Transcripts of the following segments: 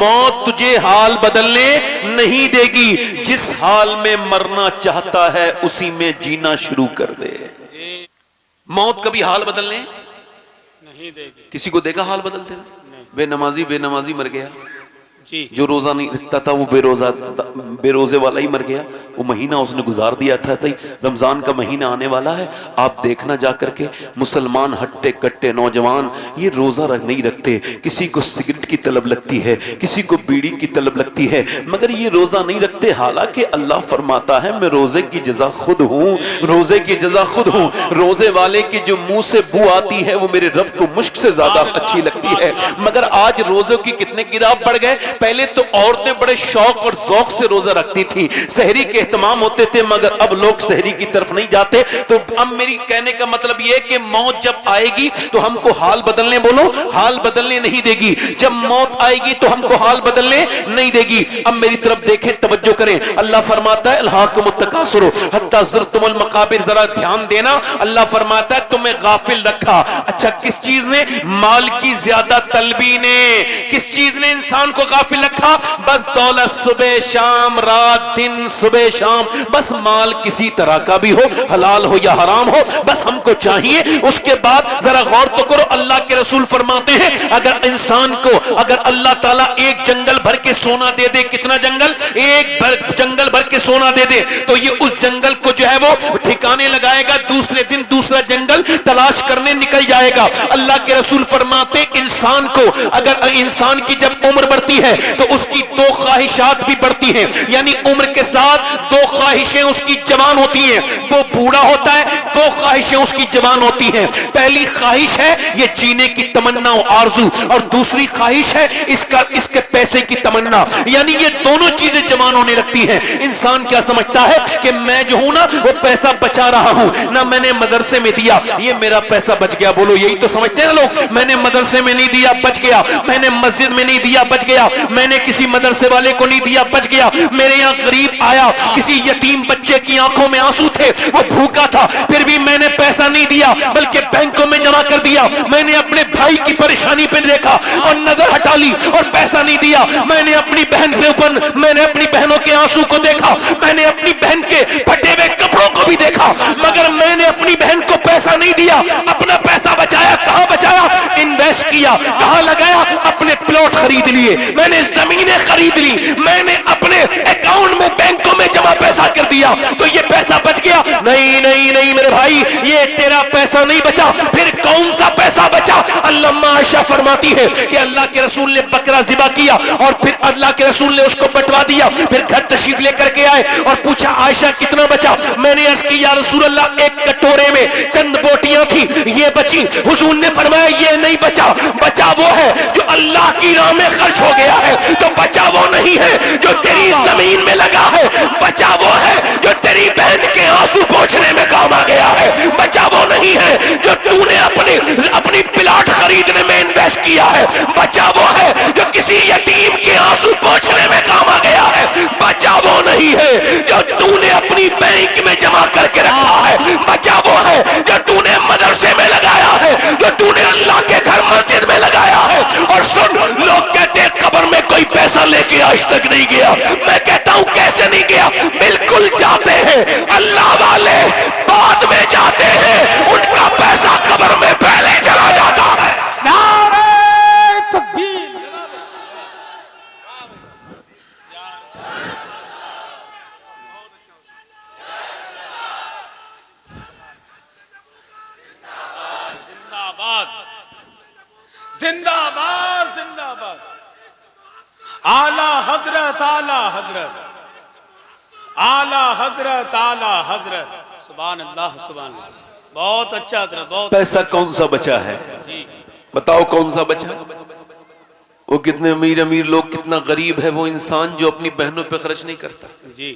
मौत तुझे हाल बदलने नहीं देगी। जिस हाल में मरना चाहता है उसी में जीना शुरू कर दे। मौत कभी हाल बदलने नहीं देगी। किसी को देखा हाल बदलते हुए? बेनमाजी मर गया जी। जो रोजा नहीं रखता था वो बेरोजे वाला ही मर गया। वो महीना उसने गुजार दिया था। रमजान का महीना आने वाला है, आप देखना जा करके मुसलमान हट्टे कट्टे नौजवान ये रोजा नहीं रखते। किसी को सिगरेट की तलब लगती है, किसी को बीड़ी की तलब लगती है, मगर ये रोजा नहीं रखते। हालांकि अल्लाह फरमाता है मैं रोजे की जजा खुद हूँ, रोजे की जजा खुद हूँ। रोजे वाले की जो मुंह से बू आती है वो मेरे रब को मुश्क से ज्यादा अच्छी लगती है। मगर आज रोजों की कितने गिराव बढ़ गए। पहले तो औरतें बड़े शौक और ज़ौक से रोजा रखती थी, सहरी के एहतमाम होते थे, मगर अब लोग सहरी की तरफ नहीं जाते। तो अब मेरी कहने का मतलब यह है कि मौत जब आएगी तो हमको हाल बदलने, बोलो, हाल बदलने नहीं देगी। जब मौत आएगी तो हमको हाल बदलने नहीं देगी। अब मेरी तरफ देखें, तवज्जो करें। अल्लाह फरमाता है अल्हाकुमुत तकासुर हत्ता ज़ुरतुमुल मकाबिर। जरा ध्यान देना, अल्लाह फरमाता है तुम्हें गाफिल रखा। अच्छा, किस चीज ने? माल की ज्यादा तलबी ने। किस चीज ने इंसान को गाफिल रखा? बस दौलत, सुबह शाम, रात दिन, सुबह शाम, बस माल किसी तरह का भी हो, हलाल हो या हराम हो, बस हमको चाहिए। उसके बाद जरा गौर तो करो, अल्लाह के रसूल फरमाते हैं अगर इंसान को अगर अल्लाह ताला एक जंगल भर के सोना दे दे, कितना जंगल? एक जंगल भर के सोना दे दे, तो ये उस जंगल को जो है वो ठिकाने लगाएगा, दूसरे दिन दूसरा जंगल तलाश करने निकल जाएगा। अल्लाह के रसूल फरमाते इंसान को अगर इंसान की जब उम्र बढ़ती है तो उसकी दो ख्वाहिशात भी बढ़ती हैं, यानी उम्र के साथ दो ख्वाहिशें उसकी जवान होती हैं। वो बूढ़ा होता है, दो ख्वाहिशें उसकी जवान होती हैं। पहली ख्वाहिश है ये जीने की तमन्ना आरजू, और दूसरी ख्वाहिश है इसके पैसे की तमन्ना, यानी ये दोनों चीजें जवान होने लगती हैं। इंसान क्या समझता है कि मैं जो हूं ना वो पैसा बचा रहा हूं ना, मैंने मदरसे में दिया ये मेरा पैसा बच गया। बोलो, यही तो समझते हैं ना लोग। मैंने मदरसे में नहीं दिया, बच गया। मैंने मस्जिद में नहीं दिया, बच गया। मैंने किसी मदरसे वाले को नहीं दिया, बच गया। मेरे यहाँ गरीब आया, किसी यतीम बच्चे की आंखों में आंसू थे, वो भूखा था, फिर भी मैंने पैसा नहीं दिया बल्कि बैंकों में जमा कर दिया। मैंने अपने भाई की परेशानी पे देखा और नजर हटा ली और पैसा नहीं दिया। मैंने अपनी बहन के ऊपर, मैंने अपनी बहनों के आंसू को देखा, मैंने अपनी बहन के फटे हुए कपड़ों को भी देखा, मगर मैंने अपनी बहन को पैसा नहीं दिया। अपना पैसा बचाया, कहां बचाया? इन्वेस्ट किया। कहां लगाया? अपने प्लॉट खरीद लिए, मैंने जमीनें खरीद ली, मैंने अपने अकाउंट में बैंकों में जमा पैसा कर दिया, तो ये पैसा बच गया? नहीं नहीं नहीं मेरे भाई, ये तेरा पैसा नहीं बचा। फिर कौन सा पैसा बचा? अल्लाह आयशा फरमाती है कि अल्लाह के रसूल ने बकरा ज़िबा किया और फिर अल्लाह के रसूल ने उसको बंटवा दिया। फिर घर तशरीफ लेकर के आए और पूछा आयशा कितना बचा? मैंने अर्ज की या रसूल अल्लाह एक कटोरे में चंद बोटियां थी, ये बची। हुजूर ने फरमाया ये नहीं बचा, बचा वो है जो अल्लाह की राह में खर्च हो गया है। तो बचा वो नहीं है जो तेरी जमीन में लगा है, बचा वो है जो तेरी बहन के आंसू पोंछने में काम आ गया है। बचा वो नहीं है जो तूने अपनी प्लाट खरीदने में इन्वेस्ट किया है। बचा वो है जो किसी यतीम के आंसू पोंछने में काम आ गया है। बचा वो नहीं है जो तूने अपनी बैंक में जमा करके रखा है। बचा वो है जो तूने मदरसे में लगाया है, जो तूने अल्लाह के घर मस्जिद में लगाया है। और सुन, लोग कहते हैं कब्र में कोई पैसा लेके आज तक नहीं गया। मैं कहता हूं कैसे नहीं गया? बिल्कुल जाते हैं। अल्लाह वाले बाद में जाते हैं, उनका पैसा कब्र में पहले चला जाता है। नारे तकबीर। जिंदाबाद जिंदाबाद। आला हजरत, आला हजरत, आला हजरत, आला हजरत। सुभान अल्लाह, सुभान अल्लाह। बहुत अच्छा हजरत, बहुत। पैसा कौन सा बचा है जी? बताओ कौन सा बचा? वो कितने अमीर अमीर लोग, कितना गरीब है वो इंसान जो अपनी बहनों पे खर्च नहीं करता जी।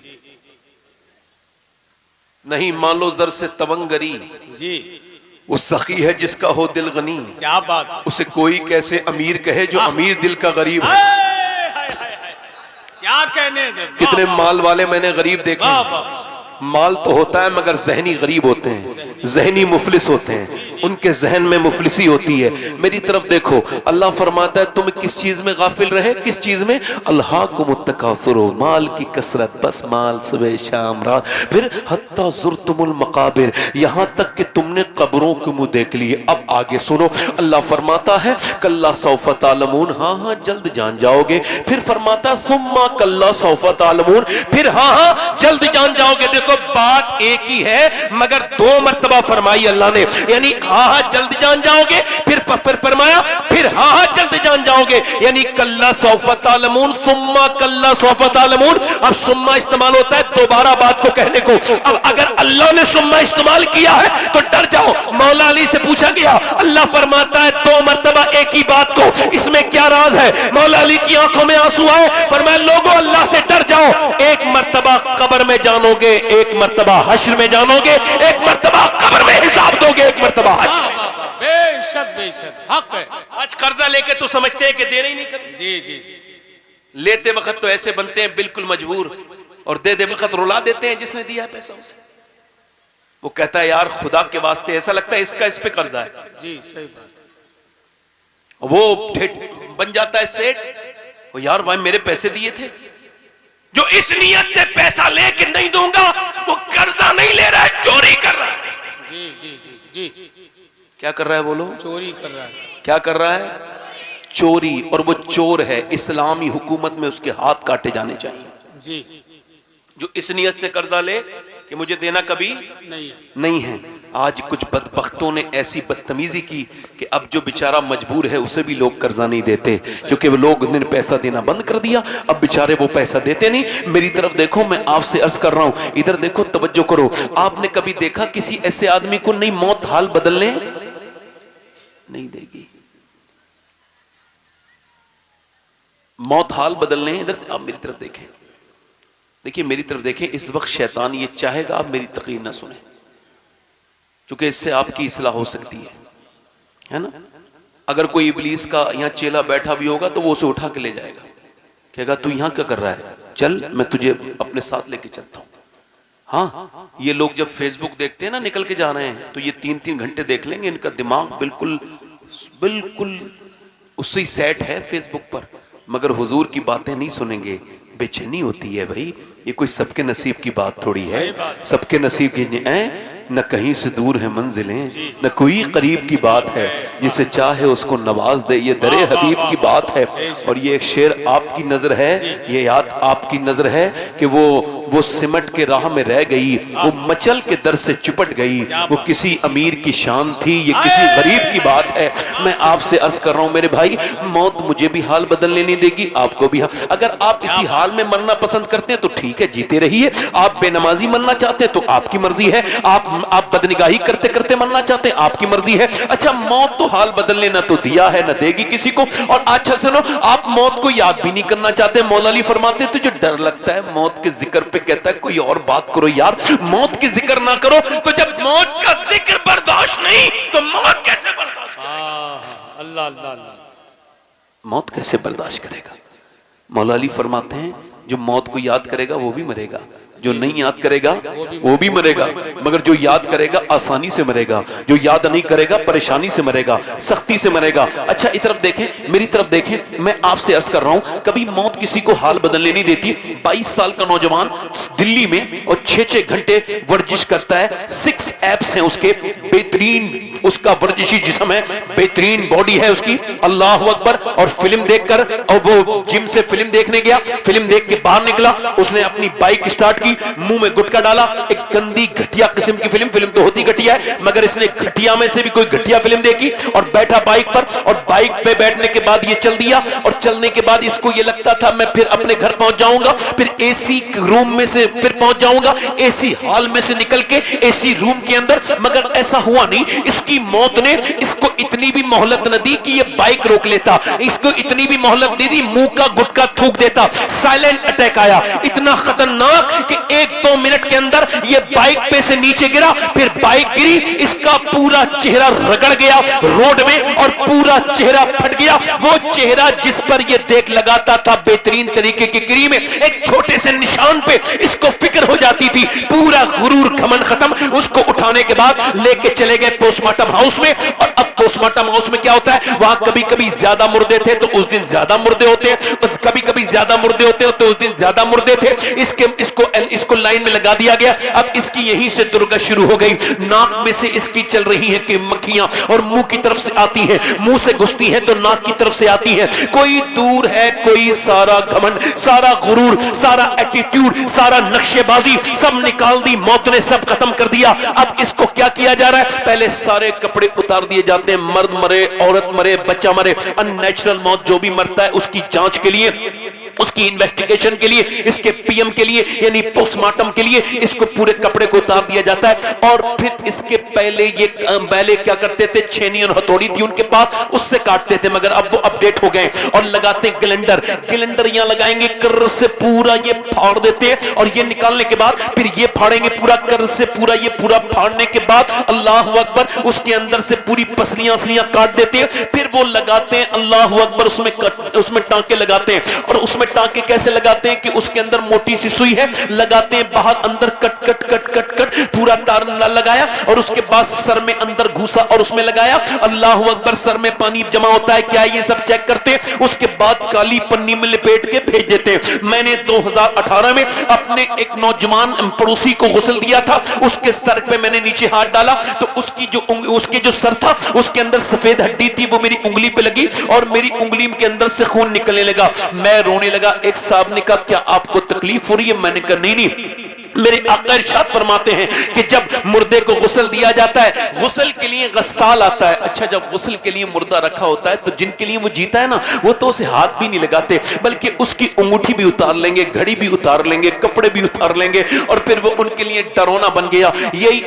नहीं मालो जर से तवंगरी जी। वो सखी है जिसका हो दिल गनी। क्या बात है। उसे कोई कैसे अमीर कहे जो अमीर दिल का गरीब है। क्या कहने दे। कितने माल वाले मैंने गरीब देखे। माल तो होता है मगर जहनी गरीब होते हैं। जहनी मुफलिस होते हैं, उनके जहन में मुफलिसी होती है। मेरी तरफ देखो, अल्लाह फरमाता है तुम किस चीज में गाफिल रहे, किस चीज में? अल्हाकुमुत्तकासुर, माल की कसरत, बस माल सुबह शाम रात, फिर हत्ता ज़ुरतुमुल मकाबिर, यहां तक कि तुमने कब्रों के मुंह देख लिए। अब आगे सुनो, अल्लाह फरमाता है कल्ला सौफ तालमून, हाँ हाँ जल्द जान जाओगे। फिर फरमाता सुम्मा कल्ला सौफ तालमून, फिर हाँ हाँ जल्द जान जाओगे। देखो बात एक ही है मगर दो मर्तबा फरमाई अल्लाह ने, यानी हाँ हाँ जल्द जान जाओगे, फिर फरमाया फिर हाँ हाँ जल्द जान जाओगे, यानी कल्ला सौफ तालमून सुम्मा कल्ला सौफ तालमून। अब सुम्मा इस्तेमाल होता है दोबारा बात को कहने को। अब अगर अल्लाह ने सुम्मा इस्तेमाल किया है तो डर जाओ। मौला अली से पूछा गया, अल्लाह फरमाता है दो मर्तबा एक ही बात को, इसमें क्या राज है? मौला अली की आंखों में आंसू आए, फरमाया लोगों अल्लाह से डर जाओ। एक मर्तबा कब्र में जानोगे, एक मर्तबा हश्र में जानोगे, एक मर्तबा कब्र में हिसाब दोगे, एक मर्तबा बेशक बेशक हक है। आज कर्जा लेके तो समझते हैं कि देना ही नहीं करते, जी जी, लेते वक्त तो ऐसे बनते हैं बिल्कुल मजबूर, और दे वक्त रुला देते हैं जिसने दिया है पैसा उसे। वो कहता है यार खुदा के वास्ते, ऐसा लगता है इसका इस पे कर्जा है। जी सही बात। वो बन जाता है सेठ, वो यार भाई मेरे पैसे दिए थे। जो इस नियत से पैसा लेके नहीं दूंगा वो कर्जा नहीं ले रहा है, चोरी कर रहा है। जी जी जी जी, क्या कर रहा है बोलो? चोरी कर रहा है। क्या कर रहा है? चोरी। और वो चोर है, इस्लामी हुकूमत में उसके हाथ काटे जाने चाहिए। जी, जो इस नियत से कर्जा ले कि मुझे देना कभी नहीं है। आज कुछ बदबख्तों ने ऐसी बदतमीजी की कि अब जो बेचारा मजबूर है उसे भी लोग कर्जा नहीं देते, क्योंकि वो लोग ने पैसा देना बंद कर दिया। अब बेचारे वो पैसा देते नहीं। मेरी तरफ देखो, मैं आपसे अर्ज कर रहा हूं, इधर देखो, तवज्जो करो। आपने कभी देखा किसी ऐसे आदमी को नहीं मौत हाल बदलने नहीं देगी? मौत हाल बदलने, इधर आप मेरी तरफ देखें, देखिए मेरी तरफ देखें। इस वक्त शैतान ये चाहेगा आप मेरी तकरीर ना सुने, क्योंकि इससे आपकी इस्लाह हो सकती है ना। अगर कोई इब्लीस का यहाँ चेला बैठा भी होगा तो वो उसे उठा के ले जाएगा, कहेगा तू यहाँ क्या कर रहा है, चल मैं तुझे अपने साथ लेके चलता हूँ। हाँ, ये लोग जब फेसबुक देखते हैं ना निकल के जा रहे हैं, तो ये 3-3 घंटे देख लेंगे, इनका दिमाग बिल्कुल बिल्कुल उससे ही सेट है फेसबुक पर, मगर हुजूर की बातें नहीं सुनेंगे। बेचैनी होती है भाई, ये कोई सबके नसीब की बात थोड़ी है। सबके नसीब की न कहीं से दूर है मंजिलें, न कोई करीब की बात है, जिसे चाहे उसको नवाज दे, ये दरे हबीब की बात है। और ये एक शेर आपकी नजर है, ये याद आपकी नजर है कि वो सिमट के राह में रह गई, वो मचल के दर से चिपट गई, वो किसी अमीर की शान थी, ये किसी गरीब की बात है। मैं आपसे अर्ज कर रहा हूं मेरे भाई, मौत मुझे भी हाल बदलने नहीं देगी, आपको भी। अगर आप इसी हाल में मरना पसंद करते हैं तो ठीक है, जीते रहिए। आप बेनमाजी मरना चाहते हैं तो आपकी मर्जी है। आप बदनिगाही करते करते मरना चाहते हैं, आपकी मर्जी है। अच्छा, मौत तो हाल बदलने ना तो दिया है ना देगी किसी को। और अच्छा सुनो, आप मौत को याद भी नहीं करना चाहते। मौला अली फरमाते हैं तुझे डर लगता है मौत के जिक्र पे, कहता है कोई और बात करो यार, मौत की जिक्र ना करो। तो जब मौत का जिक्र बर्दाश्त नहीं तो मौत कैसे बर्दाश्त करेगा? अल्लाह अल्लाह अल्लाह, मौत कैसे बर्दाश्त करेगा? मौला अली फरमाते हैं जो मौत को याद करेगा वो भी मरेगा, जो नहीं याद करेगा वो भी मरेगा, मगर जो याद करेगा आसानी से मरेगा, जो याद नहीं करेगा परेशानी से मरेगा, सख्ती से मरेगा। अच्छा, इस तरफ देखें, मेरी तरफ देखें, मैं आपसे अर्ज कर रहा हूं, कभी मौत किसी को हाल बदलने नहीं देती। 22 साल का नौजवान दिल्ली में और 6-6 घंटे वर्जिश करता है, 6 एप्स हैं उसके, बेहतरीन उसका वर्जिशी जिस्म है, बेहतरीन बॉडी है उसकी, अल्लाह अकबर। और फिल्म देखकर, और वो जिम से फिल्म देखने गया, फिल्म देख के बाहर निकला, उसने अपनी बाइक स्टार्ट की, मुंह में गुटखा डाला, एक गंदी घटिया किस्म की फिल्म तो होती घटिया है, मगर इसने घटिया में से भी कोई घटिया फिल्म देखी और बैठा बाइक पर, और बाइक पे बैठने के बाद ये चल दिया। और चलने के बाद इसको ये लगता था मैं फिर अपने घर पहुंच जाऊंगा, फिर एसी रूम में से फिर पहुंच जाऊंगा, एसी हॉल में से निकल के एसी रूम के अंदर, मगर ऐसा हुआ नहीं। इसकी मौत ने इसको इतनी भी मोहलत न दी कि ये बाइक रोक लेता, इसको इतनी भी मोहलत दे दी मुंह का गुटखा थूक देता। साइलेंट अटैक आया, इतना खतरनाक कि 1-2 मिनट के अंदर ये बाइक पे से नीचे गिरा, फिर बाइक गिरी, इसका पूरा चेहरा रगड़ गया रोड में और पूरा चेहरा फट गया। वो चेहरा जिस पर ये देख लगाता था बेहतरीन तरीके की क्रीम में, एक छोटे से निशान पे इसको फिक्र हो जाती थी। पूरा गुरूर घमंड खत्म। उसको उठाने के बाद लेके चले गए पोस्टमार्टम हाउस में। और अब पोस्टमार्टम हाउस में क्या होता है, वहां कभी कभी ज्यादा मुर्दे थे तो उस दिन ज्यादा मुर्दे होते हैं, कभी कभी ज्यादा मुर्दे होते हैं तो उस दिन ज्यादा मुर्दे थे। इसको लाइन में लगा दिया गया। अब इसकी यहीं से दुर्गत शुरू हो गई। नाक में से इसकी चल रही है कि मक्खियां, और मुंह की तरफ से आती है, मुंह से घुसती है तो नाक की तरफ से आती है। कोई दूर है, कोई सारा घमंड, सारा गुरूर, सारा एटीट्यूड, सारा नक्शेबाजी सब निकाल दी। मौत ने सब खत्म कर दिया। अब इसको क्या किया जा रहा है, पहले सारे कपड़े उतार दिए जाते हैं। मर्द मरे, औरत मरे, बच्चा मरे, अननेचुरल मौत जो भी मरता है उसकी जांच के लिए, उसकी इन्वेस्टिगेशन के लिए, इसके पीएम के लिए यानी पोस्टमार्टम के लिए इसको पूरे कपड़े को उतार दिया जाता है। और फिर इसके पहले क्या करते थे, छेनी और हथौड़ी थी उनके पास, उससे काटते थे, मगर अब वो अपडेट हो गए और लगाते हैं ग्लेंडर यहां लगाएंगे, कर्र से पूरा ये फाड़ देते हैं। और ये निकालने के बाद फिर ये फाड़ेंगे पूरा कर्र से, पूरा ये पूरा फाड़ने के बाद अल्लाह अकबर, उसके अंदर से पूरी पसलियां काट देते हैं। फिर वो लगाते हैं अल्लाह अकबर, उसमें टांके लगाते हैं। और उसमें टांके कैसे लगाते हैं कि उसके अंदर मोटी सी सुई है, लगाते हैं बाहर अंदर cut cut cut cut cut पूरा तार लगाया। और उसके बाद सर में अंदर घुसा और उसमें लगाया। अल्लाह अकबर, सर में पानी जमा होता है क्या, ये सब चेक करते हैं। उसके बाद काली पन्नी में लपेट के भेज देते हैं। मैंने 2018 में अपने एक नौजवान पड़ोसी को गुस्ल दिया था, उसके सर पे मैंने नीचे हाथ डाला तो उसके जो सर था उसके अंदर सफेद हड्डी थी, वो मेरी उंगली पे लगी और मेरी उंगली के अंदर से खून निकलने लगा। मैं रोने लगा। एक साहब ने कहा क्या आपको तकलीफ हो रही है? मैंने कहा नहीं। मेरे आका इरशाद फरमाते हैं कि जब मुर्दे को गुस्ल दिया जाता है, गुस्ल के लिए गस्साल आता है। अच्छा, जब गुस्ल के लिए मुर्दा रखा होता है तो जिनके लिए वो जीता है ना, वो तो उसे हाथ भी नहीं लगाते, बल्कि उसकी अंगूठी भी उतार लेंगे, घड़ी भी उतार लेंगे, कपड़े भी उतार लेंगे, और फिर वो उनके लिए डरौना बन गया। यही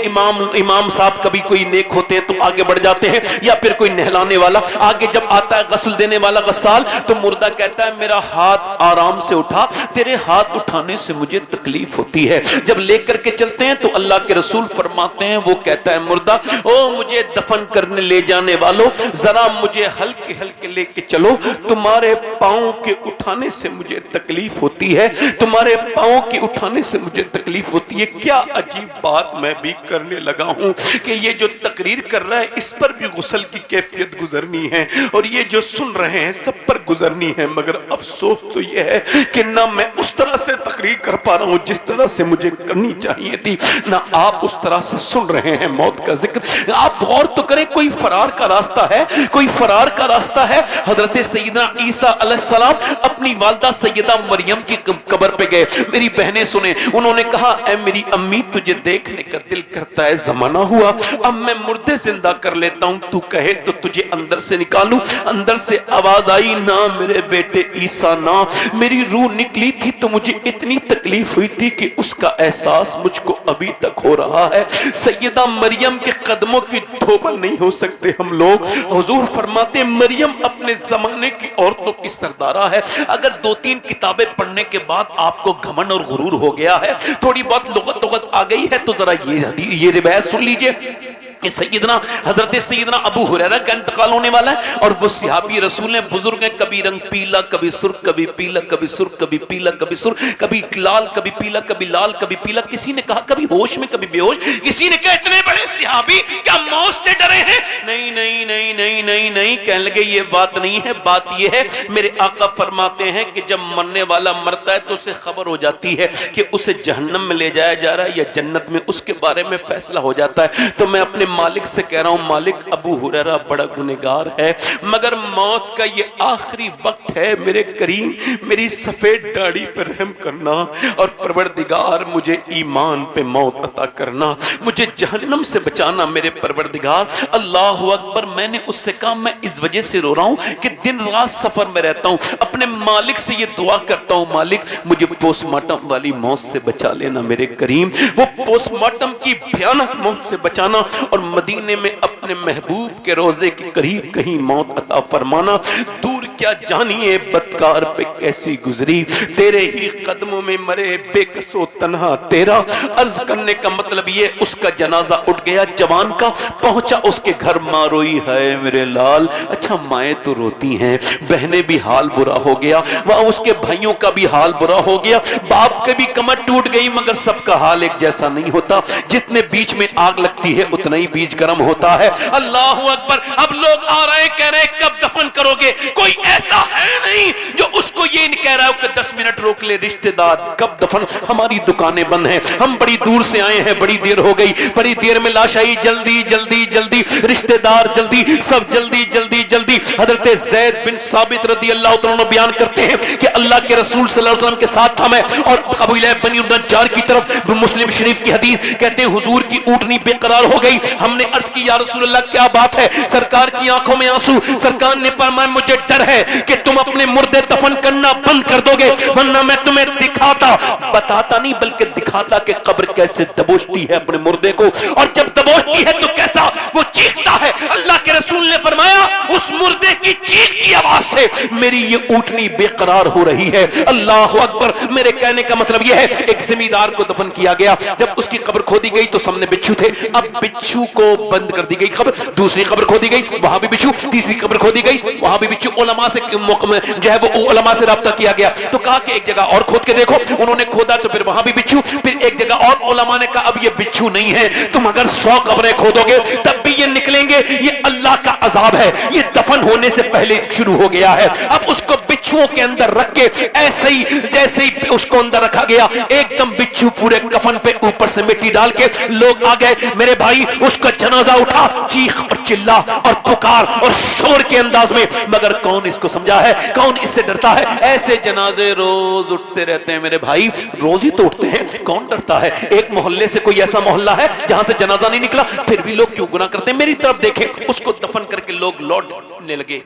इमाम साहब कभी कोई नेक होते हैं तो आगे बढ़ जाते हैं, या फिर कोई नहलाने वाला आगे जब आता है, गस्ल देने वाला गस्साल, तो मुर्दा कहता है मेरा हाथ आराम से उठा, तेरे हाथ उठाने से मुझे तकलीफ होती है। जब लेकर के चलते हैं तो अल्लाह के रसूल फरमाते हैं, वो कहता है मुर्दा, ओ मुझे दफन करने ले जाने वालों, जरा मुझे हल्के हल्के लेके चलो, तुम्हारे पांव के उठाने से मुझे तकलीफ होती है, तुम्हारे पांव के उठाने से मुझे तकलीफ होती है। क्या अजीब बात मैं भी करने लगा हूं कि ये जो तकरीर कर रहा है इस पर भी गुस्ल की कैफियत गुजरनी है, और ये जो सुन रहे हैं सब पर गुजरनी है। मगर अफसोस तो ये है कि ना मैं उस तरह से तकरीर कर पा रहा हूं जिस तरह से मुझे करनी चाहिए थी, ना आप उस तरह से सुन रहे हैं मौत का जिक्र। आप गौर तो करें, कोई फरार का रास्ता है, कोई फरार का रास्ता है। हजरत सैयदना ईसा अलैहिस्सलाम अपनी वालदा सैयदा मरियम की कब्र पे गए। मेरी बहनें सुने, उन्होंने कहा ऐ मेरी अम्मी, तुझे देखने का दिल करता है, जमाना हुआ अब मैं मुर्दे जिंदा कर लेता हूं, तू कहे तो तुझे अंदर से निकालूं। अंदर से आवाज आई, ना मेरे बेटे ईसा ना। मेरी रूह निकली थी तो मुझे इतनी तकलीफ हुई थी कि उसका एहसास मुझको अभी तक हो रहा है। सैयदा मरियम के कदमों की धोबल नहीं हो सकते हम लोग। हुजूर फरमाते मरियम अपने जमाने की औरतों की सरदारा है। अगर 2-3 किताबें पढ़ने के बाद आपको घमंड और गुरूर हो गया है, थोड़ी बहुत लुगत आ गई है, तो जरा ये रिवायत सुन लीजिए। हजरत सैयदना अबू हुरैरा का इंतकाल होने वाला है, और वो सहाबी रसूल हैं, बुजुर्ग हैं, कभी रंग पीला, कभी सुर्ख, कभी पीला, कभी सुर्ख, कभी पीला, कभी सुर्ख, कभी लाल, कभी पीला, कभी लाल, कभी पीला। किसी ने कहा कभी होश में, कभी बेहोश। किसी ने कहा इतने बड़े सहाबी क्या मौत से डरे हैं? नहीं नहीं नहीं नहीं नहीं नहीं, कहने लगे ये बात नहीं है, बात ये है मेरे आका फरमाते हैं कि जब मरने वाला मरता है तो उसे खबर हो जाती है कि उसे जहन्नम में ले जाया जा रहा है या जन्नत में, उसके बारे में फैसला हो जाता है। तो मैं अपने मालिक से कह रहा हूं, मालिक अबू हुरैरा बड़ा गुनहगार है, मगर मौत का ये आखिरी वक्त है, मेरे करीम मेरी सफेद दाढ़ी पर रहम करना, और परवरदिगार मुझे ईमान पे मौत अता करना, मुझे जहन्नम से बचाना मेरे परवरदिगार। अल्लाह अकबर। मैंने उससे कहा मैं इस वजह से रो रहा हूं कि दिन रात सफर में रहता हूं, अपने मालिक से ये दुआ करता हूं, मालिक मुझे पोस्टमार्टम वाली मौत से बचा लेना मेरे करीम, वो पोस्टमार्टम की भयानक मौत से बचाना, और मदीने में अपने महबूब के रोजे के करीब कहीं मौत अता फरमाना। दूर क्या जानिए बदकार पे कैसी गुजरी, तेरे ही कदमों में मरे बेकसो तन्हा तेरा। अर्ज करने का मतलब ये, उसका जनाजा उठ गया जवान का, पहुंचा उसके घर, मां रोई है मेरे लाल। अच्छा माएँ तो रोती हैं, बहनें भी हाल बुरा हो गया, वहां उसके भाइयों का भी हाल बुरा हो गया, बाप के भी कमर टूट गई, मगर सबका हाल एक जैसा नहीं होता। जितने बीच में आग लगती है उतना ही बीज गर्म होता है। अल्लाह अकबर। अब लोग आ रहे हैं, कह रहे हैं कब दफन करोगे? कोई ऐसा है नहीं जो उसको ये नहीं कह रहा है कि 10 मिनट रोक ले रिश्तेदार, कब दफन? हमारी दुकानें बंद हैं, हम बड़ी दूर से आए हैं, बड़ी देर हो गई, बड़ी देर में लाश आई, जल्दी जल्दी जल्दी, रिश्तेदार जल्दी, सब जल्दी जल्दी जल्दी। हजरत ज़ैद बिन साबित रज़ी अल्लाह तआला अन्हु बयान करते हैं कि अल्लाह के रसूल सल्लल्लाहु अलैहि वसल्लम के साथ था मैं, और कबीला बनी नज्जार की तरफ, मुस्लिम शरीफ की हदीस, कहते हैं हुजूर की ऊँटनी बेकरार हो गई। हमने अर्ज की या रसूल अल्लाह क्या बात है? सरकार की आंखों में आंसू। सरकार ने फरमाया मुझे डर है कि तुम अपने मुर्दे दफन करना बंद कर दोगे, वरना मैं तुम्हें दिखाता, बताता नहीं बल्कि दिखाता कि कब्र कैसे दबोचती है अपने मुर्दे को, और जब दबोचती है तो कैसा वो चीखता है। अल्लाह के रसूल ने फरमाया उस मुर्दे की चीख की आवाज से मेरी ये ऊँटनी बेकरार हो रही है। अल्लाह अकबर। मेरे कहने का मतलब यह है, एक जमींदार को दफन किया गया, जब उसकी कब्र खोदी गई तो सामने बिच्छू थे, अब बिच्छू को बंद कर दी गई कब्र, दूसरी कब्र खोदी गई, वहां भी बिच्छू, तीसरी कब्र खोदी गई, वहां भी बिच्छू। उलमा से जो है वो उलमा से राब्ता किया गया, तो कहा कि एक जगह और खोद के देखो। उन्होंने खोदा तो फिर वहां भी बिच्छू, फिर एक जगह और उलमा ने कहा अब ये बिच्छू नहीं है, तुम अगर 100 कब्रें खोदोगे तब भी ये निकलेंगे, ये अल्लाह का अजाब है, ये दफन होने से पहले शुरू हो गया है। अब उसको बिच्छुओं के अंदर रख के ऐसे ही जैसे ही उसको अंदर रखा गया, एकदम बिच्छू पूरे कफन पे ऊपर से मिट्टी डाल के लोग आ गए। मेरे भाई उसका जनाजा उठा, चीख और चिल्ला और पुकार और शोर के अंदाज में, मगर कौन इसको समझा है, कौन इससे डरता है? ऐसे जनाजे रोज उठते रहते हैं मेरे भाई, रोज ही तो उठते हैं, कौन डरता है? एक मोहल्ले से कोई ऐसा मोहल्ला है जहां से जनाजा नहीं निकला, फिर भी लोग क्यों गुनाह करते हैं? मेरी तरफ देखें, उसको दफन करके लोग लौटने लगे।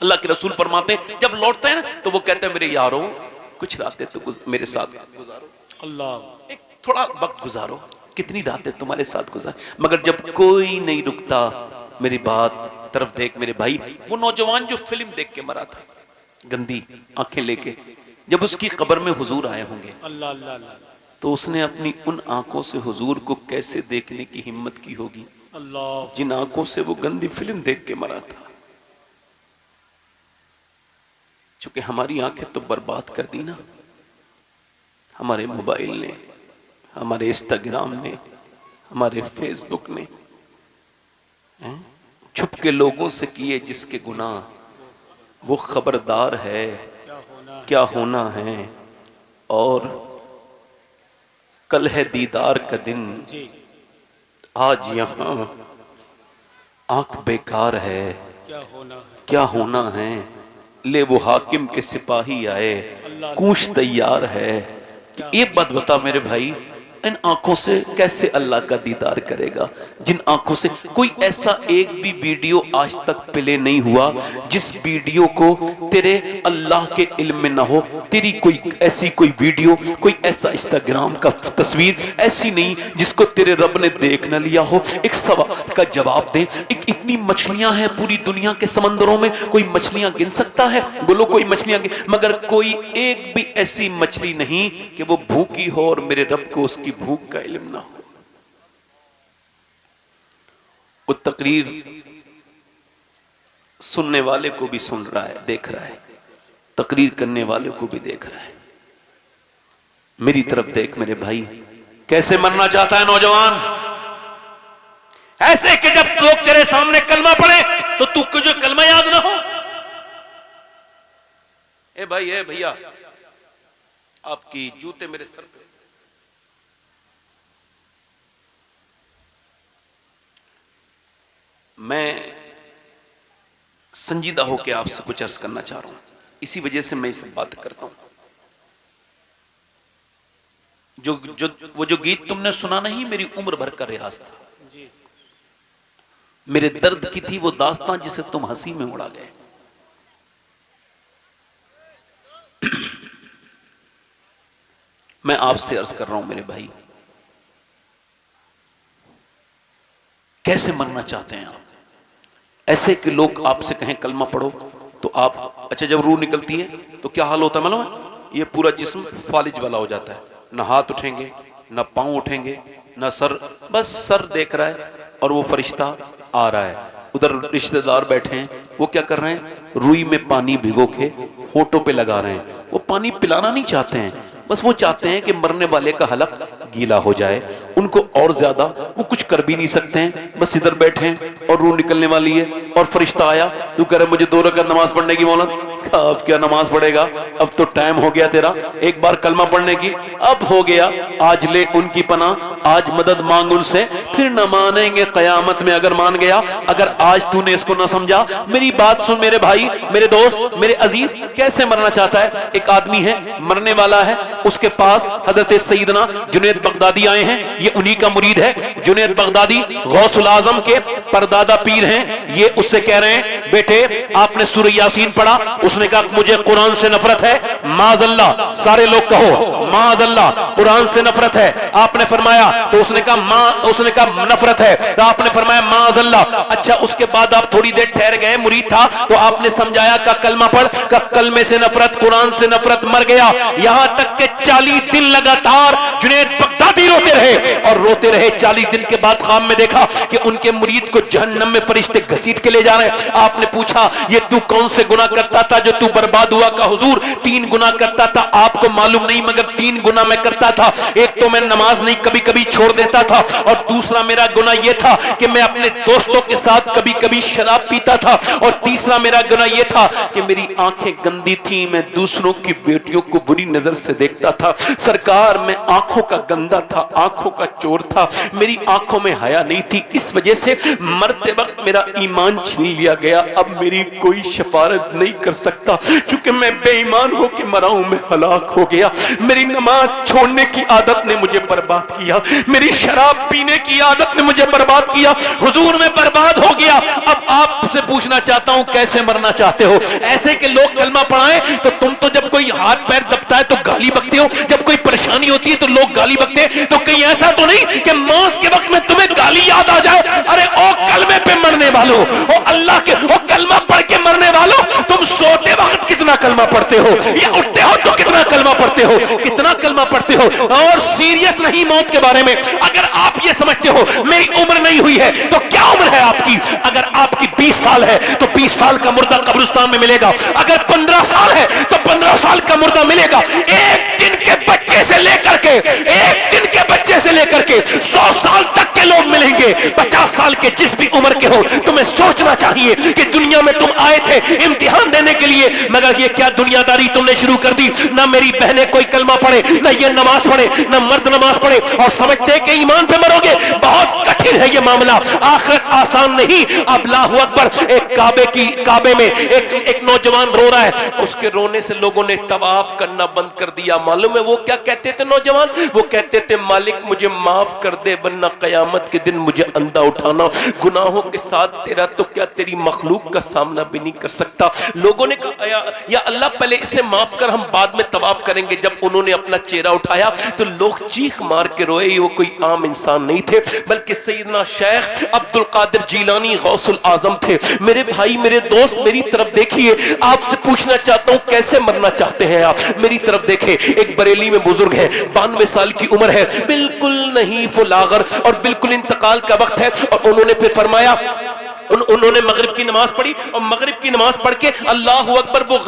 अल्लाह के रसूल फरमाते हैं जब लौटते हैं ना तो वो कहते हैं मेरे यारों कुछ रातें तो मेरे साथ गुजारो, अल्लाह एक थोड़ा वक्त गुजारो, कितनी रातें तुम्हारे साथ गुजार। मगर जब कोई नहीं रुकता, मेरी बात तरफ देख मेरे भाई, वो नौजवान जो फिल्म देख के मरा था गंदी आंखें लेके, जब उसकी कब्र में हुजूर आए होंगे, अल्लाह अल्लाह अल्लाह, तो उसने अपनी उन आंखों से हुजूर को कैसे देखने की हिम्मत की होगी, अल्लाह, जिन आंखों से वो गंदी फिल्म देख के मरा था। चूंकि हमारी आंखें तो बर्बाद कर दी ना, हमारे मोबाइल ने, हमारे इंस्टाग्राम ने, हमारे फेसबुक ने, छुप के लोगों से किए जिसके गुनाह, वो खबरदार है क्या होना है। और कल है दीदार का दिन, आज यहाँ आंख बेकार है, क्या होना है। ले वो हाकिम के सिपाही आए, कूच तैयार है। ये बात बता मेरे भाई, इन आंखों से कैसे अल्लाह का दीदार करेगा, जिन आंखों से कोई ऐसा एक भी वीडियो आज तक प्ले नहीं हुआ जिस वीडियो को तेरे अल्लाह के इल्म में ना हो। तेरी कोई ऐसी कोई वीडियो, कोई ऐसा इंस्टाग्राम का तस्वीर ऐसी नहीं जिसको तेरे रब ने देख ना लिया हो। एक सवाल का जवाब दे, एक इतनी मछलियां हैं पूरी दुनिया के समंदरों में, कोई मछलियां गिन सकता है? बोलो कोई मछलियां गिन, मगर कोई एक भी ऐसी मछली नहीं कि वो भूखी हो और मेरे रब को उसकी भूख का इल्म ना हो। वो तकरीर सुनने वाले को भी सुन रहा है, देख रहा है, तकरीर करने वाले को भी देख रहा है। मेरी तरफ देख मेरे भाई, कैसे मरना चाहता है नौजवान? ऐसे कि जब लोग तेरे सामने कलमा पढ़े तो तू जो कलमा याद ना हो। ए भाई, ए भैया, आपकी जूते मेरे सर पे। मैं संजीदा होकर आपसे कुछ अर्ज करना चाह रहा हूं, इसी वजह से मैं इस बात करता हूं। वो जो गीत तुमने सुना नहीं, मेरी उम्र भर का रियाज था, मेरे दर्द की थी वो दास्तां जिसे तुम हंसी में उड़ा गए। मैं आपसे अर्ज कर रहा हूं मेरे भाई, कैसे मरना चाहते हैं आप? ऐसे कि लोग आपसे कहें कलमा पढ़ो, तो आप, अच्छा जब रूह निकलती है तो क्या हाल होता है मालूम है? ये पूरा जिस्म फालिज वाला हो जाता है, ना हाथ उठेंगे ना पांव उठेंगे ना सर, बस सर देख रहा है और वो फरिश्ता आ रहा है। उधर रिश्तेदार बैठे हैं, वो क्या कर रहे हैं? रुई में पानी भिगो के होठों पे लगा रहे हैं। वो पानी पिलाना नहीं चाहते हैं, बस वो चाहते हैं कि मरने वाले का हलक गीला हो जाए। उनको और ज्यादा वो कुछ कर भी नहीं सकते हैं, बस इधर बैठे हैं और रूह निकलने वाली है और फरिश्ता आया, तू कह रहे मुझे 2 रकात नमाज पढ़ने की मौलाना। अब क्या नमाज पढ़ेगा, अब तो टाइम हो गया तेरा, एक बार कलमा पढ़ने की अब हो गया, आज ले उनकी पनाह, आज मदद मांग उनसे, फिर न मानेंगे कयामत में अगर मान गया। अगर आज तूने इसको ना समझा, मेरी बात सुन मेरे भाई, मेरे दोस्त, मेरे अजीज, कैसे मरना चाहता है? एक आदमी है, मरने वाला है, उसके पास हजरत सईदना जुनैद बगदादी आए हैं, ये उन्हीं का मुरीद है। जुनैद बगदादी गौसुल आजम के परदादा पीर हैं। ये उससे कह रहे हैं, बेटे आपने सूरह यासीन पढ़ा? उसने कहा मुझे कुरान से नफरत है। माज़अल्लाह, सारे लोग कहो माज़अल्लाह, कुरान से नफरत है। आपने फरमाया, तो उसने कहा नफरत है, तो आपने फरमाया माज़अल्लाह। अच्छा, उसके बाद आप थोड़ी देर ठहर गए, मुरीद था, तो आपने समझाया का कलमा पढ़, का कलमे से नफरत, कुरान से नफरत, मर गया। यहां तक के 40 दिन लगातार जुनैद बगदादी रोते रहे और रोते रहे। 40 दिन के बाद ख्वाब में देखा कि उनके मुरीद को जहन्नम में फरिश्ते घसीट के ले जा रहे हैं। आपने पूछा, ये तू कौन से गुनाह करता था जो तू बर्बाद हुआ? का हुजूर 3 गुनाह करता था, आपको मालूम नहीं, मगर 3 गुनाह मैं करता था। एक तो मैं नमाज नहीं कभी कभी छोड़ देता था, और दूसरा मेरा गुनाह यह था कि मैं अपने दोस्तों के साथ कभी कभी शराब पीता था, और तीसरा मेरा गुनाह यह था कि मेरी आंखें गंदी थी, मैं दूसरों की बेटियों को बुरी नजर से देखता था। सरकार, मैं आंखों का गंदा था, आंखों का चोर था, मेरी आंखों में हया नहीं थी, इस वजह से मरते वक्त मेरा ईमान छीन लिया गया। अब मेरी कोई शफारत नहीं कर सकता, क्योंकि मैं बेईमान होकर मरा हूं, मैं हलाक हो गया। मेरी नमाज छोड़ने की आदत ने मुझे बर्बाद किया, मेरी शराब पीने की आदत ने मुझे बर्बाद किया। हुजूर, मैं बर्बाद हो गया। अब आपसे पूछना चाहता हूं, कैसे मरना चाहते हो? ऐसे के लोग कलमा पढ़ाएं तो तुम तो जब कोई हाथ पैर दबता है तो गाली बकते हो, जब कोई परेशानी होती है तो लोग गाली बकते हैं। तो कहीं ऐसा तो नहीं कि मौत के वक्त में तुम्हें गाली याद आ जाए? अरे ओ कलमे पे मरने वालों, ओ अल्लाह के, ओ कलमा पढ़ के मरने वालों, तुम सोते वक्त कितना कलमा पढ़ते हो, या उठते हो तो कितना कलमा पढ़ते हो, कितना कलमा पढ़ते हो? और सीरियस नहीं मौत के बारे में। अगर आप ये समझते हो मेरी उम्र नहीं हुई है, तो क्या उम्र है आपकी? अगर आपकी 20 साल है तो 20 साल का मुर्दा कब्रिस्तान में मिलेगा। अगर 15 साल है तो 15 साल का मुर्दा मिलेगा। एक दिन के बच्चे से लेकर के, एक दिन के बच्चे से लेकर के 100 साल तक के लोग मिलेंगे। 50 साल के जिस भी उम्र के हो, तुम्हें सोचना चाहिए कि दुनिया में तुम आए थे इम्तिहान देने के लिए, मगर ये क्या दुनियादारी तुमने शुरू कर दी? ना मेरी बहनें कोई कलमा पढ़े, ना ये नमाज पढ़े, ना मर्द नमाज पढ़े, और समझते कि ईमान पे मरोगे। बहुत कठिन है ये मामला, आखिरत आसान नहीं। अब अल्लाहु अकबर, एक काबे में एक नौजवान रो रहा है, उसके रोने से लोगों ने तवाफ करना बंद कर दिया। मालूम है वो क्या कहते थे नौजवान? वो कहते थे, मालिक मुझे माफ कर दे, वरना कयामत के दिन मुझे अंधा उठाना। गुनाहों के साथ तेरा तो क्या तेरी मखलूक का सामना भी नहीं कर सकता। लोगों ने कहा, या अल्लाह पहले इसे माफ कर, हम बाद में तवाफ करेंगे। जब उन्होंने अपना चेहरा उठाया तो लोग चीख मार के रोए। वो कोई आम इंसान नहीं थे, बल्कि सैयदना शेख अब्दुल कादिर जीलानी गौसुल आजम थे। मेरे भाई, मेरे दोस्त, मेरी तरफ देखिए। आपसे पूछना चाहता हूं, कैसे मरना चाहते हैं आप? मेरी तरफ देखें। एक बरेली में बुजुर्ग है, 92 साल की उम्र है, बिल्कुल नहीं फुलागर, और बिल्कुल इंतकाल का वक्त है। और उन्होंने फिर फरमाया, उन्होंने मगरिब की नमाज पढ़ी, और मगरिब की नमाज पढ़ के अल्लाहु अकबर, वो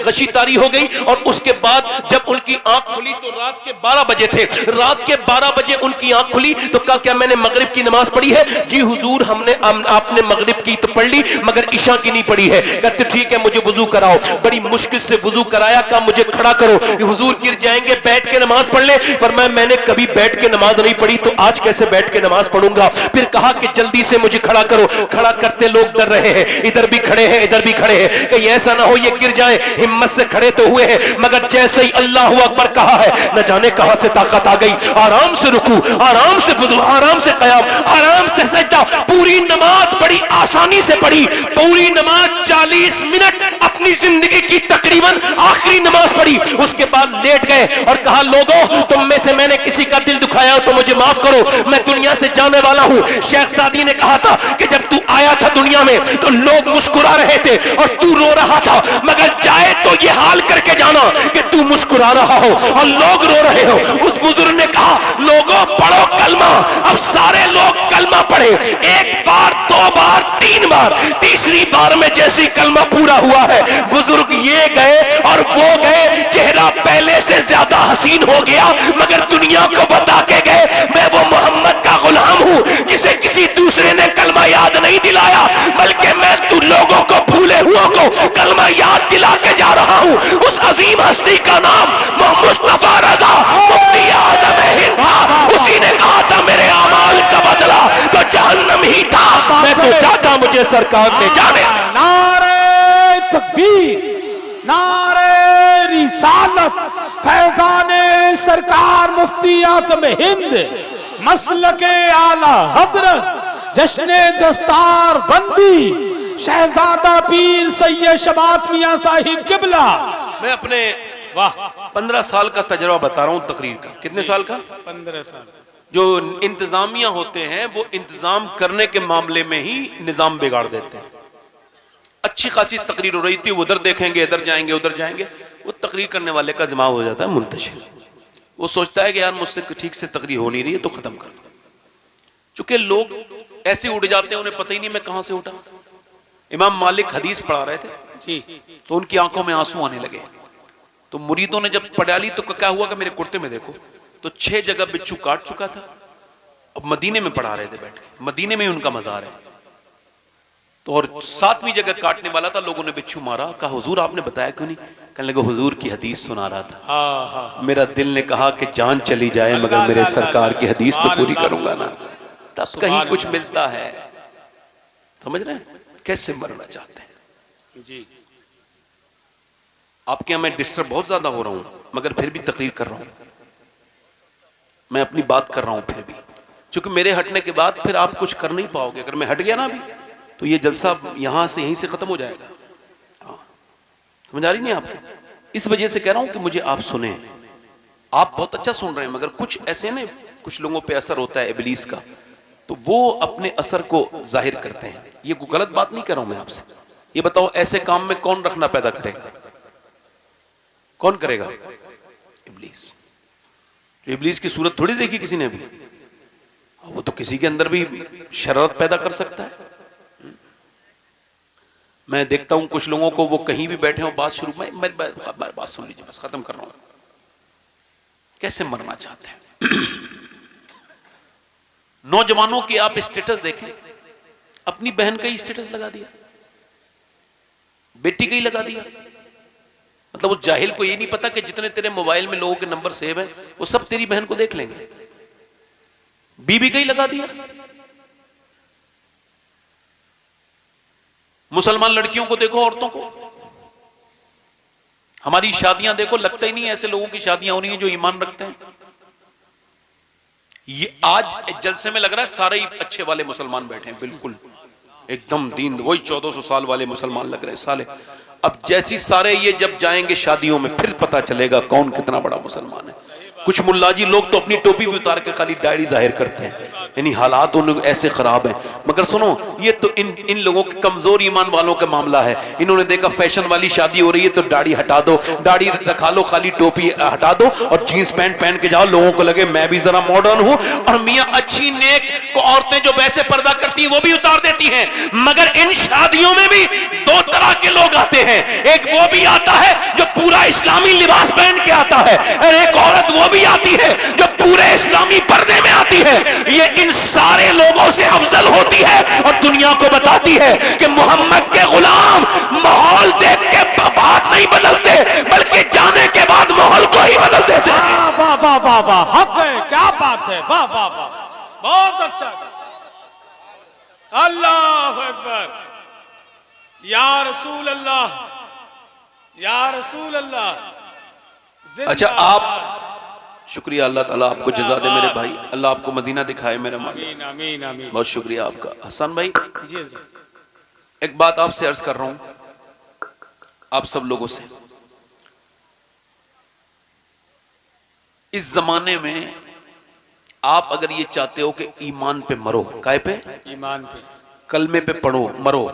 गशी तारी हो गई। और उसके बाद जब उनकी आंख खुली तो रात के 12 बजे थे। रात के 12 बजे उनकी आंख खुली तो कहा, क्या मैंने मगरिब की नमाज पढ़ी है? जी हुजूर, आपने मगरिब की तो पढ़ ली, मगर इशा की नहीं पढ़ी है। कहते ठीक है, मुझे वुजू कराओ। बड़ी मुश्किल से वुजू कराया, कहा मुझे खड़ा करो, हुजूर गिर जाएंगे, बैठ के नमाज पढ़ ले। फरमाया, मैंने कभी बैठ के नमाज नहीं पढ़ी, तो आज कैसे बैठ के नमाज पढ़ूंगा? फिर कहा कि जल्दी से मुझे खड़ा करो। खड़ा करते लोग डर रहे हैं, इधर भी खड़े हैं, इधर भी खड़े हैं, कहीं ऐसा ना हो ये गिर जाए। हिम्मत से खड़े तो हुए हैं, मगर जैसे ही अल्लाहु अकबर कहा है, न जाने कहां से ताकत आ गई। आराम से रुकू, आराम से वुजू, आराम से क़याम, आराम से सजदा। पूरी नमाज बड़ी आसानी से पढ़ी, पूरी नमाज 40 मिनट अपनी जिंदगी की तकरीबन आखिरी नमाज पढ़ी। उसके बाद लेट गए और कहा, लोगों तुम में से मैंने किसी का दिल दुखाया हो तो मुझे माफ करो, मैं दुनिया से जाने वाला हूं। शेख सादी ने कहा था कि जब तू आया आया था दुनिया में तो लोग मुस्कुरा रहे थे और तू रो रहा था, मगर जाए तो ये हाल करके जाना कि तू मुस्कुरा रहा हो और लोग रो रहे हो। उस बुजुर्ग ने कहा, लोगों पढ़ो कलमा। अब सारे लोग कलमा पढ़े, एक बार, दो बार, तीन बार, तीसरी बार में जैसी कलमा पूरा हुआ है, बुजुर्ग ये गए और वो गए, चेहरा पहले से ज्यादा हसीन हो गया, मगर दुनिया को बता के गए, मैं वो मोहम्मद का गुलाम हूं जिसे किसी दूसरे ने कलमा याद नहीं दिलाया, बल्कि मैं तू लोगों को, भूले हुओं को कलमा याद दिला के जा रहा हूं। उस अजीम हस्ती का नाम मुस्तफा रजा मुफ्ती आज़म हिंद था। उसी ने कहा था, मेरे अमाल का बदला तो जहन्नम ही था, मैं तो चाहता मुझे सरकार ने जाने। नारे तकबीर, नारे रिसालत, फैजाने सरकार मुफ्ती आज़म हिंद, मसलके आला हजरत, जश्ने दस्तार बंदी शहजादा पीर सैयद शबात मियां साहिब किबला। मैं अपने 15 साल का तजर्बा बता रहा हूं तकरीर का। कितने साल का? 15 साल। जो इंतजामिया होते हैं वो इंतजाम करने के मामले में ही निजाम बिगाड़ देते हैं। अच्छी खासी तकरीर हो रही थी, उधर देखेंगे, इधर जाएंगे, उधर जाएंगे, वो तकरीर करने वाले का दिमाग हो जाता है मुंतशिर। वो सोचता है कि यार मुझसे ठीक से तकरीर हो नहीं रही है तो खत्म कर दो। चूंकि लोग ऐसे उड़ जाते हैं, उन्हें पता ही नहीं मैं कहां से उठा। इमाम मालिक हदीस पढ़ा रहे थे जी, तो उनकी आंखों में आंसू आने लगे। तो मुरीदों ने जब पढ़ा ली तो क्या हुआ कि मेरे कुर्ते में देखो तो 6 जगह बिच्छू काट चुका था। अब मदीने में पढ़ा रहे थे बैठ के, मदीने में ही उनका मजार है। तो और 7वीं जगह काटने वाला था, लोगों ने बिच्छू मारा। कहा, हुजूर आपने बताया क्यों नहीं? कहने लगे, हुजूर की हदीस सुना रहा था। मेरा दिल ने कहा कि जान चली जाए मगर मेरे सरकार की हदीस तो पूरी करूंगा ना। तब कहीं कुछ मिलता है। समझ रहे हैं कैसे मरना चाहते हैं जी। आपके यहां मैं डिस्टर्ब बहुत ज्यादा हो रहा हूं, मगर फिर भी तकरीर कर रहा हूं, मैं अपनी बात कर रहा हूं फिर भी, क्योंकि मेरे हटने के बाद फिर आप कुछ कर नहीं पाओगे। अगर मैं हट गया ना अभी तो ये जलसा यहां से यहीं से खत्म हो जाएगा। समझ आ रही नहीं आपको? इस वजह से कह रहा हूं कि मुझे आप सुने। आप बहुत अच्छा सुन रहे हैं, मगर कुछ ऐसे ना, कुछ लोगों पे असर होता है इब्लीस का, तो वो अपने असर को जाहिर करते हैं। ये कोई गलत बात नहीं कर रहा हूं मैं आपसे। ये बताओ, ऐसे काम में कौन रखना पैदा करेगा? कौन करेगा? इब्लीस। तो इब्लीस की सूरत थोड़ी देखी किसी ने भी। वो तो किसी के अंदर भी शरारत पैदा कर सकता है। मैं देखता हूं कुछ लोगों को, वो कहीं भी बैठे हो, बात शुरू में, मैं बात सुन लीजिए, बस खत्म कर रहा हूं। कैसे मरना चाहते हैं नौजवानों की आप स्टेटस देखें, अपनी बहन का ही स्टेटस लगा दिया, बेटी का ही लगा दिया। मतलब उस जाहिल को ये नहीं पता कि जितने तेरे मोबाइल में लोगों के नंबर सेव हैं वो सब तेरी बहन को देख लेंगे। बीबी का ही लगा दिया। मुसलमान लड़कियों को देखो, औरतों को, हमारी शादियां देखो, लगता ही नहीं ऐसे लोगों की शादियां हो रही हैं जो ईमान रखते हैं। ये आज जलसे में लग रहा है सारे ही अच्छे वाले मुसलमान बैठे हैं, बिल्कुल एकदम दीन, वही 1400 साल वाले मुसलमान लग रहे हैं साले। अब जैसी सारे ये जब जाएंगे शादियों में, फिर पता चलेगा कौन कितना बड़ा मुसलमान है। कुछ मुल्लाजी लोग तो अपनी टोपी भी उतार के खाली डायरी जाहिर करते हैं, यानी हालात उन ऐसे खराब हैं। मगर सुनो, ये तो इन लोगों के कमजोर ईमान वालों का मामला है। इन्होंने देखा फैशन वाली शादी हो रही है तो दाढ़ी हटा दो, दाढ़ी रखा लो, खाली टोपी हटा दो और जीन्स पैंट पहन के जाओ, लोगों को लगे मैं भी जरा मॉडर्न हूं। और मियां अच्छी नेक को औरतें जो वैसे पर्दा करती हैं वो भी उतार देती हैं। मगर इन शादियों में भी 2 तरह के लोग आते हैं। एक वो भी आता है जो पूरा इस्लामी लिबास पहन के आता है, और एक औरत वो भी आती है जो पूरे इस्लामी पर्दे में आती है। ये इन सारे लोगों से अफजल होती है और दुनिया को बताती है कि मोहम्मद के गुलाम माहौल देख के बात नहीं बदलते, बल्कि जाने के बाद माहौल को ही बदल देते हैं। वाह वाह वाह वाह, हक है, क्या बात है, वाह वाह वाह, बहुत अच्छा। अल्लाह अकबर, या रसूल अल्लाह, या रसूल अल्लाह। अच्छा, आप शुक्रिया, अल्लाह ताला आपको जज़ा दे मेरे भाई, अल्लाह आपको मदीना दिखाए मेरे मालिक। आमीन आमीन आमीन। बहुत शुक्रिया आपका। हसन भाई, जी, एक बात आपसे अर्ज कर रहा हूं, आप सब लोगों से, इस जमाने में आप अगर ये चाहते हो कि ईमान पे मरो, काय पे? ईमान पे। कलमे पे पढ़ो मरो,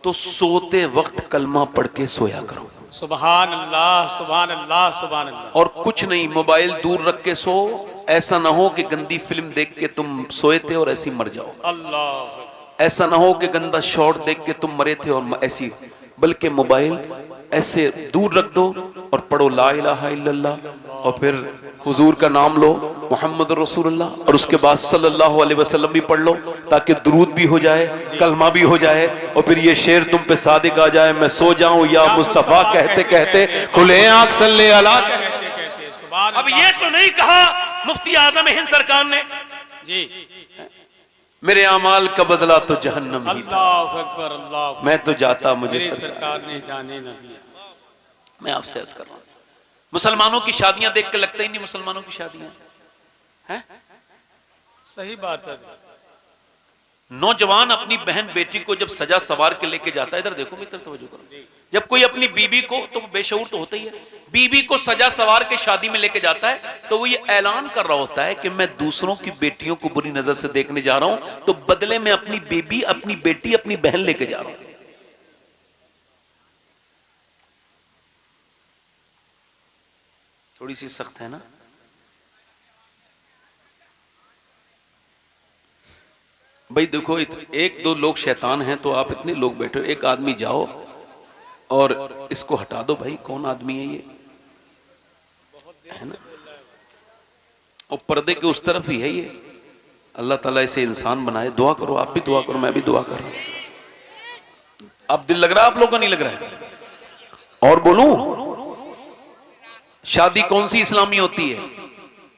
तो सोते वक्त कलमा पढ़ के सोया करो। सुभान अल्लाह सुभान अल्लाह सुभान अल्लाह। और कुछ नहीं, मोबाइल दूर रख के सो। ऐसा ना हो कि गंदी फिल्म देख के तुम सोए थे और ऐसी मर जाओ। अल्लाह। ऐसा ना हो कि गंदा शॉट देख के तुम मरे थे और ऐसी, बल्कि मोबाइल ऐसे दूर रख दो और पढ़ो ला इलाहा इल्लल्लाह, और फिर हुजूर का नाम लो मोहम्मद रसूलुल्लाह, और उसके बाद सल्लल्लाहु अलैहि वसल्लम भी पढ़ लो, ताकि दुरूद भी हो जाए, कलमा भी हो जाए, और फिर ये शेर तुम पे सादिक आ जाए, मैं सो जाऊं या मुस्तफा कहते कहते खुले आंख सल्ले अला। अब ये तो नहीं कहा मुफ्ती आजम हिंद सरकार ने जी मेरे अमाल का बदला तो जहन्नम ही था, अल्लाह अकबर अल्लाह। मैं तो जाता मुझे मेरी सरकार। सरकार ने जाने न दिया। मैं आपसे अर्ज कर रहा हूं, मुसलमानों की शादियां देख के लगता ही नहीं मुसलमानों की शादियां हैं। सही बात है। नौजवान अपनी बहन बेटी को जब सजा सवार के लेके जाता है, इधर देखो मित्र तवज्जो करो, जब कोई अपनी बीबी को, तो बेशऊर तो होता ही है, बीबी को सजा सवार के शादी में लेके जाता है, तो वो ये ऐलान कर रहा होता है कि मैं दूसरों की बेटियों को बुरी नजर से देखने जा रहा हूं, तो बदले में अपनी बेबी, अपनी बेटी, अपनी बहन लेके जा रहा हूं। थोड़ी सी सख्त है ना। भाई देखो, एक दो लोग शैतान हैं तो आप इतने लोग बैठे हो, एक आदमी जाओ और इसको हटा दो। भाई कौन आदमी है ये, है ना, और पर्दे के उस तरफ ही है ये। अल्लाह ताला इसे इंसान बनाए। दुआ करो, आप भी दुआ करो, मैं भी दुआ कर रहा हूं। अब दिल लग रहा है आप लोगों का, नहीं लग रहा है? और बोलूं, शादी कौन सी इस्लामी होती है?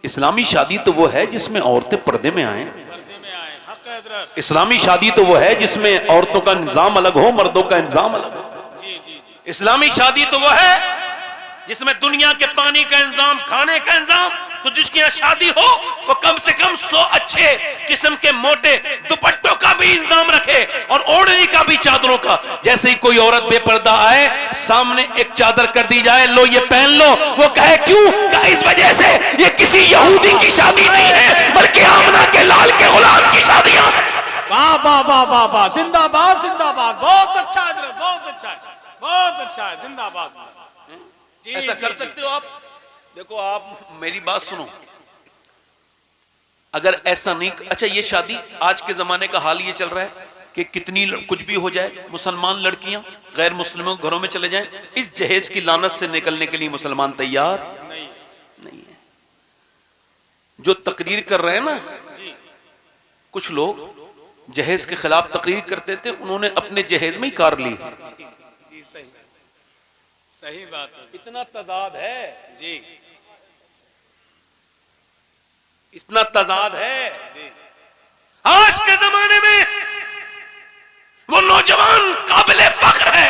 इस्लामी शादी तो वो है जिसमें औरतें पर्दे में आए। इस्लामी शादी तो वो है जिसमें औरतों का इंतजाम अलग हो, मर्दों का इंतजाम अलग हो। इस्लामी शादी तो वो है जिसमें दुनिया के पानी का इंतजाम, खाने का इंतजाम, तो जिसकी यहाँ शादी हो वो कम से कम 100 अच्छे किस्म के मोटे दुपट्टों का भी इंतजाम रखे और ओढ़ने का भी, चादरों का। जैसे ही कोई औरत बेपर्दा आए, सामने एक चादर कर दी जाए, लो ये पहन लो। वो कहे क्यों? कहे इस वजह से ये किसी यहूदी की शादी नहीं है, बल्कि आमना के लाल के गुलाम की शादियां हैं। वाह वाह वाह वाह वाह, जिंदाबाद जिंदाबाद। बहुत अच्छा है, बहुत अच्छा है, बहुत अच्छा है, जिंदाबाद। ऐसा कर सकते हो आप? देखो आप मेरी बात सुनो, अगर ऐसा नहीं, अच्छा ये शादी आज के जमाने का हाल ये चल रहा है कि कितनी कुछ भी हो जाए, मुसलमान लड़कियां गैर मुस्लिमों के घरों में चले जाएं, इस जहेज की लानत से निकलने के लिए मुसलमान तैयार नहीं है। जो तकरीर कर रहे हैं ना, कुछ लोग जहेज के खिलाफ तकरीर करते थे, उन्होंने अपने जहेज में ही कार ली। सही बात है। इतना तजाद है जी, इतना तजाद है जी। आज के जमाने में। वो नौजवान काबिल फख्र है,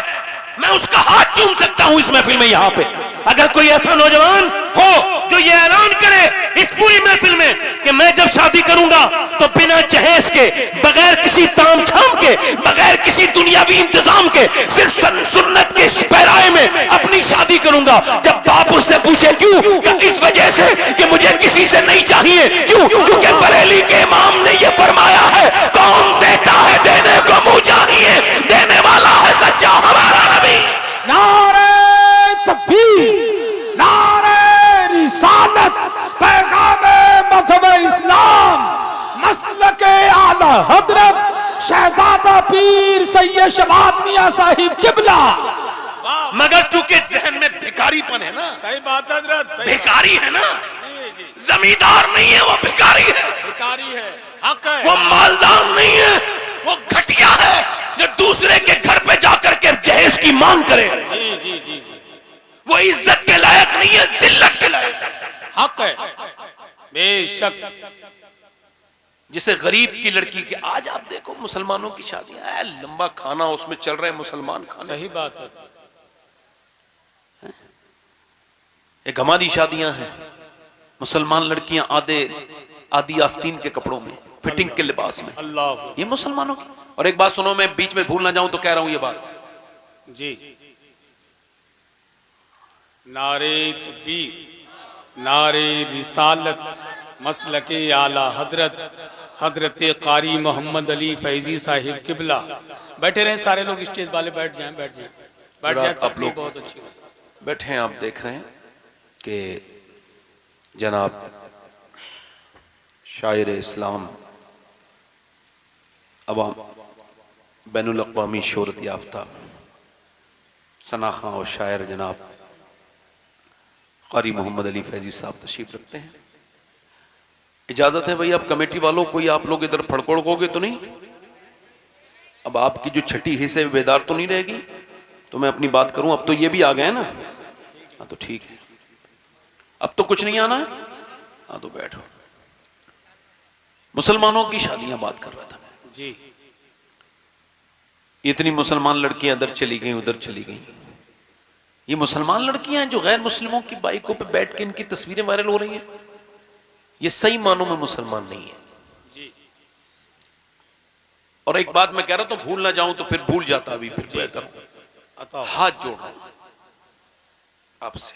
मैं उसका हाथ चूम सकता हूं इस महफिल में। यहां पे अगर कोई ऐसा नौजवान हो जो ये ऐलान करे इस पूरी महफिल में कि मैं जब शादी करूंगा तो बिना जहेज के, बगैर किसी ताम झाम के, बगैर किसी दुनियावी इंतजाम के, सिर्फ सुन्नत के पैराए में अपनी शादी करूंगा। जब बाप उससे पूछे क्यों? इस वजह से कि मुझे किसी से नहीं चाहिए। क्यों? क्योंकि बरेली के इमाम ने ये फरमाया है, कौन देता है देने को मुंह चाहिए, देने वाला है सच्चा हमारा नबी। नारे तकबीर, नारे रिसालत, पैगामे मज़हब इस्लाम, मसलके आला हजरत शहजादा पीर सैयद शबाब मियां साहिब किबला। मगर चूंकि जहन में भिखारीपन है ना, सही बात है हजरत, भिखारी है ना, जमींदार नहीं है, वो भिखारी है, भिखारी है, हक है। वो मालदार नहीं है, वो घटिया है जो दूसरे के घर पे जाकर के जहेज की मांग करे। जी जी जी जी, वो इज्जत के लायक नहीं है, जिल्लत के लायक है। हक है बेशक। जिसे गरीब की लड़की के, आज आप देखो मुसलमानों की शादियां, लंबा खाना उसमें चल रहे हैं मुसलमान खाने। सही बात है। ये घमादी शादियां हैं, मुसलमान लड़कियां आधी आस्तीन के कपड़ों में, फिटिंग के लिबास में, अल्लाह। ये मुसलमानों की। और एक बात सुनो, मैं बीच में भूल ना जाऊं तो कह रहा हूं ये बात जी। नारे तकबीर, नारे रिसालत, मसलके आला हजरत हजरत कारी मोहम्मद अली फैजी साहिब किबला। बैठे रहे सारे लोग, स्टेज वाले बैठ जाएं, बैठ जाएं, बैठ जाएं। आप लोग बहुत अच्छी बैठे हैं, आप देख रहे हैं कि जनाब शायर इस्लाम अवाम बैनुल अक़वामी शोहरत याफ्ता सनाखा और शायर जनाब क़ारी मोहम्मद अली फैजी साहब तशरीफ रखते हैं। इजाजत है भाई, आप कमेटी वालों, कोई आप लोग इधर फड़कोड़कोगे तो नहीं? अब आपकी जो छठी हिस्से बेदार तो नहीं रहेगी, तो मैं अपनी बात करूं। अब तो ये भी आ गए ना, हाँ तो ठीक है, अब तो कुछ नहीं आना है, हाँ तो बैठो। मुसलमानों की शादियां बात कर रहा था मैं जी। इतनी मुसलमान लड़कियां इधर चली गई, उधर चली गई। ये मुसलमान लड़कियां हैं जो गैर मुस्लिमों की बाइकों पे बैठ के इनकी तस्वीरें वायरल हो रही हैं, ये सही मानों में मुसलमान नहीं है जी। और एक बात मैं कह रहा था, भूल ना जाऊं तो फिर भूल जाता, अभी फिर करूं। हाथ जोड़ रहा हूं आपसे,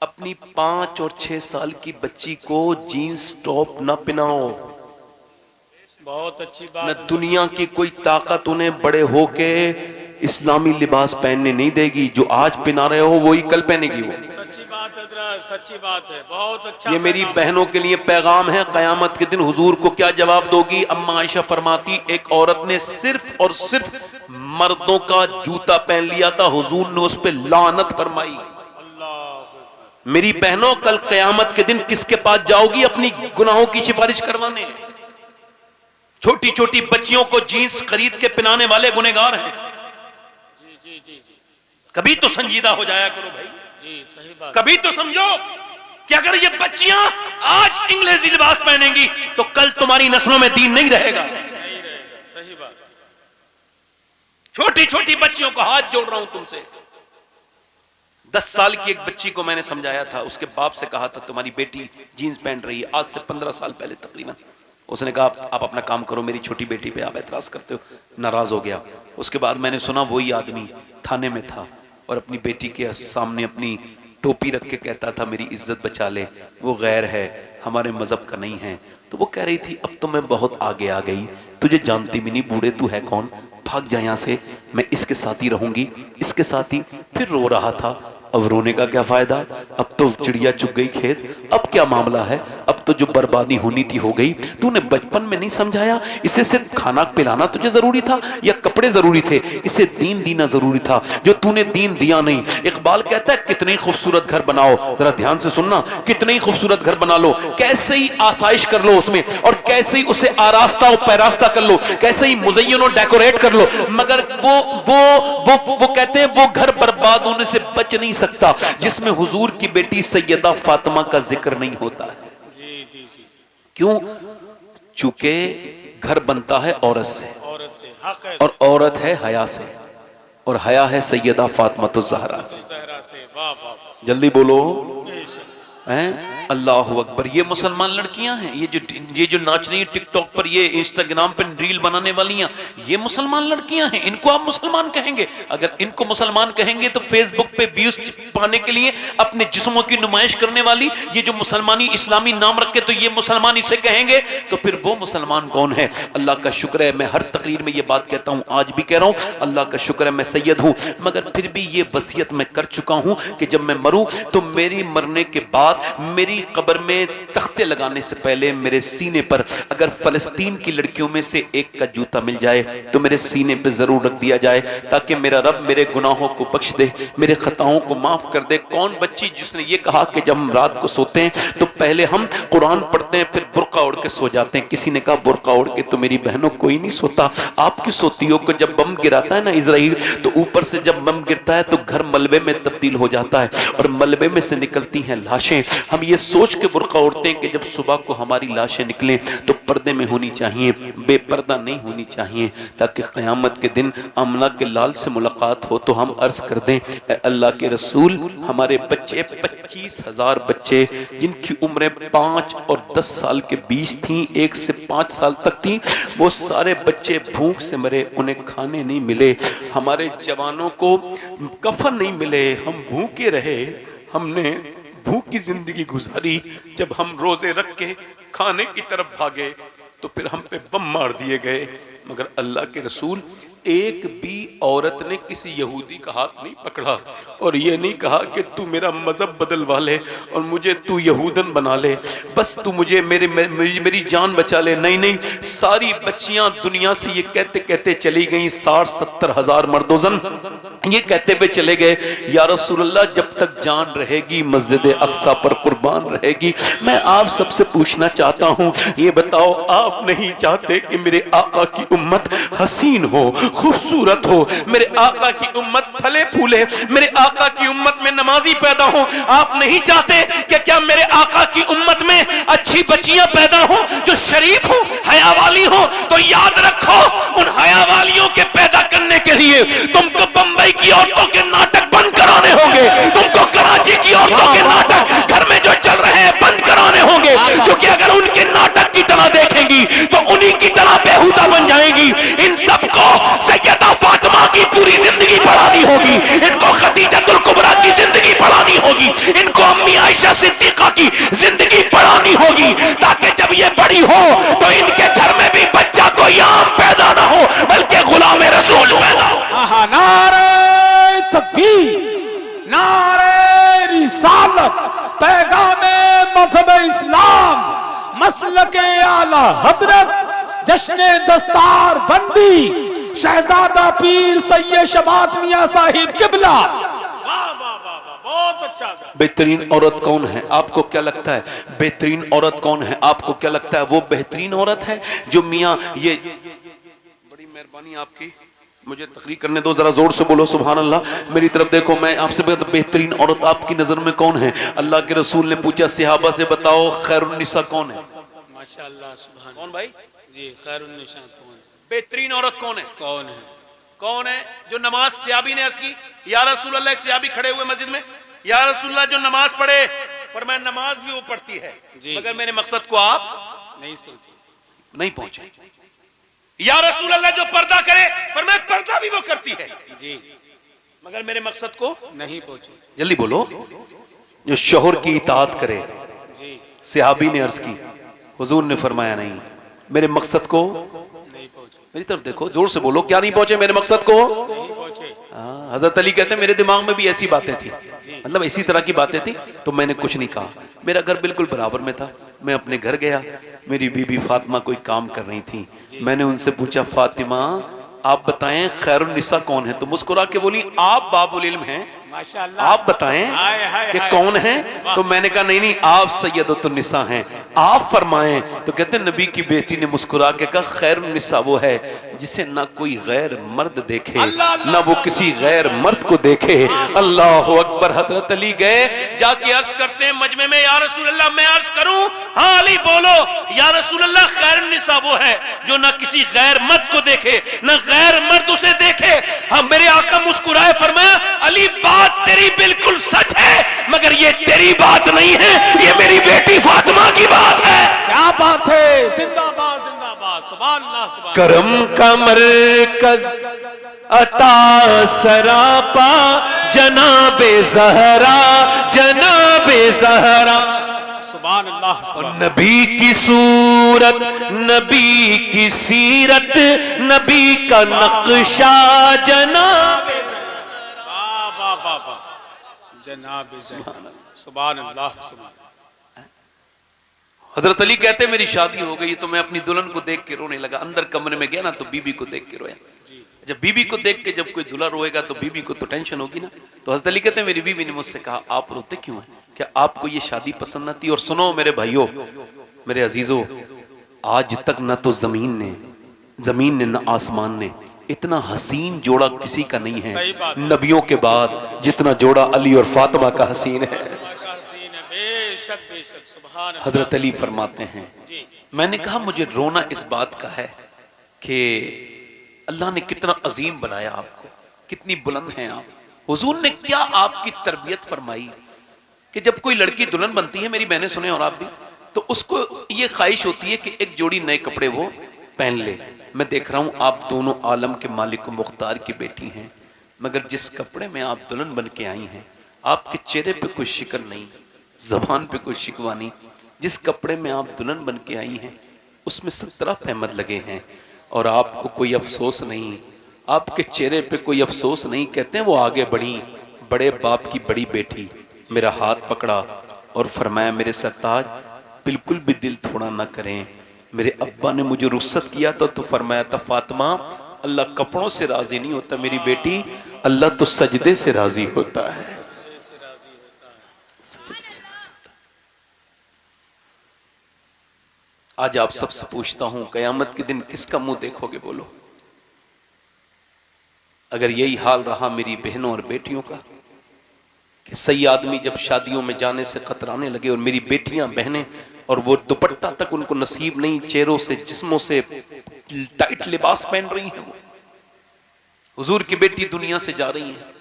अपनी 5 और 6 साल की बच्ची को जीन्स टॉप ना पहनाओ। बहुत अच्छी बात। न दुनिया की कोई ताकत उन्हें बड़े होके इस्लामी लिबास पहनने नहीं देगी। जो आज पहना रहे हो वही कल पहनेगी वो। सच्ची बात है, सच्ची बात है, बहुत अच्छा। ये मेरी बहनों के लिए पैगाम है। कयामत के दिन हुजूर को क्या जवाब दोगी? अम्मा आयशा फरमाती, एक औरत ने सिर्फ और सिर्फ मर्दों का जूता पहन लिया था, हुजूर ने उस पर लानत फरमाई। मेरी बहनों, कल कयामत के दिन किसके पास जाओगी अपनी गुनाहों की सिफारिश करवाने? छोटी छोटी बच्चियों को जीन्स खरीद के पहनाने वाले गुनहगार हैं। जी, कभी तो संजीदा हो जाया करो भाई। जी, सही बात। कभी तो समझो कि अगर ये बच्चियां आज अंग्रेजी लिबास पहनेंगी तो कल तुम्हारी नस्लों में दीन नहीं रहेगा। नहीं रहेगा, सही बात। छोटी छोटी बच्चियों को हाथ जोड़ रहा हूं तुमसे। 10 साल की एक बच्ची को मैंने समझाया था, उसके बाप से कहा था तुम्हारी बेटी जीन्स पहन रही है, आज से 15 साल पहले तकरीबन। उसने कहा आप अपना काम करो, मेरी छोटी बेटी पे आप एतराज करते हो। नाराज हो गया। उसके बाद मैंने सुना वही आदमी थाने में था और अपनी बेटी के सामने अपनी टोपी रख के कहता था मेरी इज्जत बचा ले, वो गैर है, हमारे मजहब का नहीं है। तो वो कह रही थी अब तो मैं बहुत आगे आ गई, तुझे जानती भी नहीं, बूढ़े तू है कौन, भाग जा यहाँ से, मैं इसके साथ ही रहूंगी, इसके साथ ही। फिर रो रहा था। अब रोने का क्या फायदा, अब तो चिड़िया चुग गई खेत। अब क्या मामला है, अब तो जो बर्बादी होनी थी हो गई। तूने बचपन में नहीं समझाया इसे सिर्फ खाना पिलाना तुझे जरूरी था या कपड़े जरूरी थे? इसे दीन देना जरूरी था, जो तूने दीन दिया नहीं। इकबाल कहता है कितने खूबसूरत घर बनाओ, जरा ध्यान से सुनना, कितने ही खूबसूरत घर बना लो, कैसे ही आसाइश कर लो उसमें, और कैसे ही उसे आरास्ता और पैरास्ता कर लो, कैसे ही मुज़य्यन और डेकोरेट कर लो, मगर वो कहते हैं वो घर बर्बाद होने से बच नहीं सकता जिसमें हुजूर की बेटी सैयदा फातिमा का जिक्र नहीं होता है। क्यों? चूंकि घर बनता है औरत से, और औरत है हया से, और हया है सैयदा फातिमा तो ज़हरा से। जल्दी बोलो हैं अल्लाह अकबर। ये मुसलमान लड़कियां हैं, ये जो नाच रही है टिकटॉक पर, ये इंस्टाग्राम पर रील बनाने वाली हैं, ये मुसलमान लड़कियां हैं। इनको आप मुसलमान कहेंगे? अगर इनको मुसलमान कहेंगे तो फेसबुक पे व्यूज पाने के लिए अपने जिस्मों की नुमाइश करने वाली ये जो मुसलमानी इस्लामी नाम रखे तो ये मुसलमान इसे कहेंगे, तो फिर वो मुसलमान कौन है? अल्लाह का शुक्र है, मैं हर तकरीर में ये बात कहता हूँ, आज भी कह रहा हूँ, अल्लाह का शुक्र है मैं सैयद हूँ, मगर फिर भी ये वसीयत मैं कर चुका हूँ कि जब मैं मरूं तो मेरी मरने के बाद मेरी कब्र में तख्ते लगाने से पहले मेरे सीने पर अगर फलस्तीन की लड़कियों में से एक का जूता मिल जाए तो मेरे सीने पे जरूर रख दिया जाए, ताकि मेरा रब मेरे गुनाहों को बख्श दे, मेरे खताओं को माफ कर दे। कौन बच्ची जिसने ये कहा कि जब हम रात को सोते हैं तो पहले हम कुरान पढ़ते हैं फिर बुर्का ओढ़ के सो जाते हैं? किसी ने कहा बुर्का ओढ़ के तो मेरी बहनों कोई नहीं सोता। आप की सोती हो कि जब बम गिराता है ना इजराइल, तो ऊपर से जब बम गिरता है तो घर मलबे में तब्दील हो जाता है और मलबे में से निकलती हैं लाशें। हम ये सोच के बुर्का ओढ़ते हैं कि जब सुबह को हमारी लाशें निकलें तो पर्दे में होनी चाहिए, बेपर्दा नहीं होनी चाहिए, ताकि क़यामत के दिन अमला के लाल से मुलाकात हो तो हम अर्ज कर दें, अल्लाह के रसूल, हमारे बच्चे 25,000 बच्चे जिनकी उम्रें 5 और 10 साल के बीच थी, 1 से 5 साल तक थी, वो सारे बच्चे भूख से मरे, उन्हें खाने नहीं मिले। हमारे जवानों को कफन नहीं मिले, हम भूखे रहे, हमने भूख की जिंदगी गुजारी, जब हम रोजे रख के खाने की तरफ भागे तो फिर हम पे बम मार दिए गए। मगर अल्लाह के रसूल, एक भी औरत ने किसी यहूदी का हाथ नहीं पकड़ा और ये नहीं कहा कि तू मेरा मजहब बदलवा ले और मुझे तू यहूदन बना ले, बस तू मुझे मेरी जान बचा ले। नहीं नहीं, सारी बच्चियां दुनिया से ये कहते कहते चली गई, 60-70 हजार मर्दोजन ये कहते हुए चले गए, या रसूलल्लाह जब तक जान रहेगी मस्जिद अक्सा पर कुर्बान रहेगी। मैं आप सबसे पूछना चाहता हूँ, ये बताओ, आप नहीं चाहते कि मेरे आका की उम्मत हसीन हो, खूबसूरत हो, मेरे आका की उम्मत फले फूले, मेरे आका की उम्मत में नमाजी पैदा हो? आप नहीं चाहते कि क्या मेरे आका की उम्मत में अच्छी बच्चियां पैदा हो जो शरीफ हो, हया वाली हो? तो याद रखो, उन हया वालियों के पैदा करने के लिए तुमको बंबई की औरतों के नाटक बंद कराने होंगे, तुमको कराची की औरतों के नाटक घर में जो चल रहे हैं बंद कराने होंगे, क्योंकि अगर उनके नाटक की तरह देखेंगी तो उन्हीं की तरह बेहुदा बन जाएंगी। इन सबको सैयदा फातिमा की पूरी जिंदगी पढ़ानी होगी, इनको खदीजतुल कुबरा की जिंदगी पढ़ानी होगी, इनको अम्मी आयशा सिद्दीका की जिंदगी पढ़ानी होगी, ताकि जब ये बड़ी हो तो इनके घर में भी बच्चा कोई आम पैदा ना हो बल्कि गुलाम रसूल पैदा हो। नारे तकबीर, नारे रिसालत, पैगामे मज़हब इस्लाम, मसलके आला हजरत, जश्ने दस्तार बंदी शहजादा पीर सैयद शबात मियां साहिब किबला। वाह वाह वाह, बहुत अच्छा। बेहतरीन औरत कौन है? आपको क्या लगता है बेहतरीन औरत कौन है? आपको क्या लगता है वो बेहतरीन औरत है जो मियां ये? बड़ी मेहरबानी आपकी, मुझे तकरीर करने दो, जरा जोर से बोलो सुभान अल्लाह। मेरी तरफ देखो, मैं आपसे बेहतरीन औरत आपकी नजर में कौन है? अल्लाह के रसूल ने पूछा सहाबा से, बताओ खैरुन निसा कौन है? माशाअल्लाह, सुभान। कौन भाई जी, खैरुन निसा कौन? बेहतरीन औरत कौन है? कौन है? कौन है? जो नमाज, सहाबी ने अर्ज की, या रसूल अल्लाह, एक सहाबी खड़े हुए मस्जिद में, या रसूल अल्लाह जो नमाज पढ़े, पर मैं नमाज भी वो पढ़ती है मगर मेरे मकसद को आप नहीं सोचे, नहीं पहुंचे। या रसूल अल्लाह जो पर्दा करे, पर मैं पर्दा भी वो करती है जी, मगर मेरे मकसद को नहीं पहुंचे। जल्दी बोलो। जो शोहर की इताअत करे, जी, सहाबी ने अर्ज की, हुजूर ने फरमाया नहीं, मेरे मकसद को नहीं पहुंचे। मेरी तरफ देखो, जोर से बोलो, क्या नहीं पहुंचे? मेरे मकसद को नहीं पहुंचे। हजरत अली कहते हैं मेरे दिमाग में भी ऐसी बातें थी, मतलब इसी तरह की बातें थी, तो मैंने कुछ नहीं कहा। मेरा घर बिल्कुल बराबर में था, मैं अपने घर गया, मेरी बीबी फातिमा कोई काम कर रही थी, मैंने उनसे पूछा, फातिमा आप बताएं खैरुन निसा कौन है? तो मुस्कुरा के बोली, आप बाबुल इल्म हैं, माशाअल्लाह, आप बताएं कि कौन है? तो मैंने कहा नहीं नहीं, आप सैयदतुन निसा हैं, आप फरमाएं। तो कहते नबी की बेटी ने मुस्कुरा के कहा, खैरुन निसा वो है जिसे ना कोई गैर मर्द देखे, ना वो किसी गैर मर्द को देखे। अल्लाह अकबर। हजरत अली गए, जाके अर्ज करते हैं मजमे में, या रसूल अल्लाह मैं अर्ज करूं? हाँ अली बोलो। या रसूल अल्लाह खैरुन निसा वो है जो ना किसी गैर मर्द को देखे, ना गैर मर्द उसे देखे। हाँ, मेरे आका मुस्कुराए, फरमाया, अली बात तेरी बिल्कुल सच है, मगर ये तेरी बात नहीं है, ये मेरी बेटी फातिमा की बात है। क्या बात है, जिंदाबाद जिंदाबाद, सुभान अल्लाह, सुभान। करम का मरकज अता सरापा, जनाबे ज़हरा, जनाबे ज़हरा, सुभान अल्लाह, और नबी की सूरत, नबी की सीरत, नबी का नक्शा, जनाब वाह वाह वाह वाह, जनाब सुभान अल्लाह, सुभान। हजरत अली कहते मेरी शादी हो गई तो मैं अपनी दुल्हन को देख के रोने लगा। अंदर कमरे में गया ना तो बीबी को देख के रोया। जब बीबी को देख के जब कोई दूल्हा रोएगा तो बीबी को तो टेंशन होगी ना। तो हजरत अली कहते हैं मेरी बीबी ने मुझसे कहा, आप रोते क्यों हैं? क्या आपको ये शादी पसंद आती? और सुनो मेरे भाइयों, मेरे अजीजों, आज तक ना तो जमीन ने ना आसमान ने इतना हसीन जोड़ा किसी का नहीं है नबियों के बाद जितना जोड़ा अली और फातिमा का हसीन है। हजरत अली फरमाते हैं, मैंने कहा मुझे रोना इस बात का है कि अल्लाह ने कितना अजीम बनाया आपको, कितनी बुलंद हैं आप। हुजूर ने क्या आपकी तरबियत फरमाई कि जब कोई लड़की दुल्हन बनती है, मेरी बहनें सुने और आप भी, तो उसको ये ख्वाहिश होती है कि एक जोड़ी नए कपड़े वो पहन ले। मैं देख रहा हूं आप दोनों आलम के मालिक मुख्तार की बेटी हैं, मगर जिस कपड़े में आप दुल्हन बन के आई हैं, आपके चेहरे पे कोई शिकन नहीं, जबान पे कोई शिकवा नहीं। जिस कपड़े में आप दुल्हन बन के आई हैं उसमें 17 फहमद लगे हैं और आपको कोई अफसोस नहीं, आपके चेहरे पे कोई अफसोस नहीं। कहते हैं वो आगे बढ़ी, बड़े बाप की बड़ी बेटी, मेरा हाथ पकड़ा और फरमाया मेरे सरताज बिल्कुल भी दिल थोड़ा ना करें। मेरे अब्बा ने मुझे रुखसत किया तो फरमाया था फातिमा अल्लाह कपड़ों से राजी नहीं होता मेरी बेटी, अल्लाह तो सजदे से राजी होता है। आज आप सबसे पूछता हूं कयामत के दिन किसका मुंह देखोगे? बोलो। अगर यही हाल रहा मेरी बहनों और बेटियों का कि सही आदमी जब शादियों में जाने से कतराने लगे और मेरी बेटियां बहनें और वो दुपट्टा तक उनको नसीब नहीं, चेहरों से जिस्मों से टाइट लिबास पहन रही हैं। हुजूर की बेटी दुनिया से जा रही है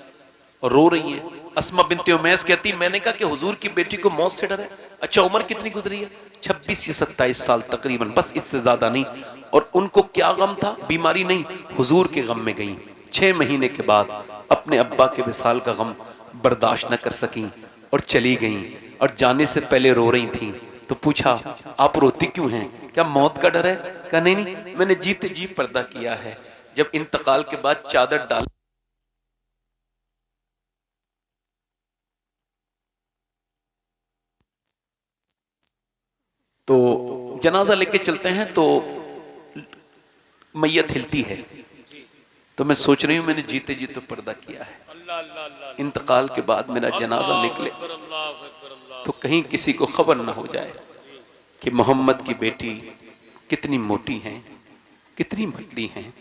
और रो रही है। अस्मा बिनते उमैस कहती मैंने कहा कि हुजूर की बेटी को मौत से डर है। अच्छा उम्र कितनी गुजरी है? 26 या 27 साल तकरीबन, बस इससे ज्यादा नहीं। और उनको क्या गम था? बीमारी नहीं, हुजूर के गम में गई। 6 महीने के बाद अपने अब्बा के विसाल का गम बर्दाश्त न कर सकी और चली गई और जाने से पहले रो रही थी। तो पूछा आप रोती क्यों हैं? क्या मौत का डर है? कहा नहीं, मैंने जीते जी पर्दा किया है। जब इंतकाल के बाद चादर डाल तो जनाजा लेके चलते हैं तो मैयत हिलती है, तो मैं सोच रही हूं मैंने जीते जी तो पर्दा किया है। इंतकाल के बाद मेरा जनाजा निकले तो कहीं किसी को खबर ना हो जाए कि मोहम्मद की बेटी कितनी मोटी हैं, कितनी पतली हैं।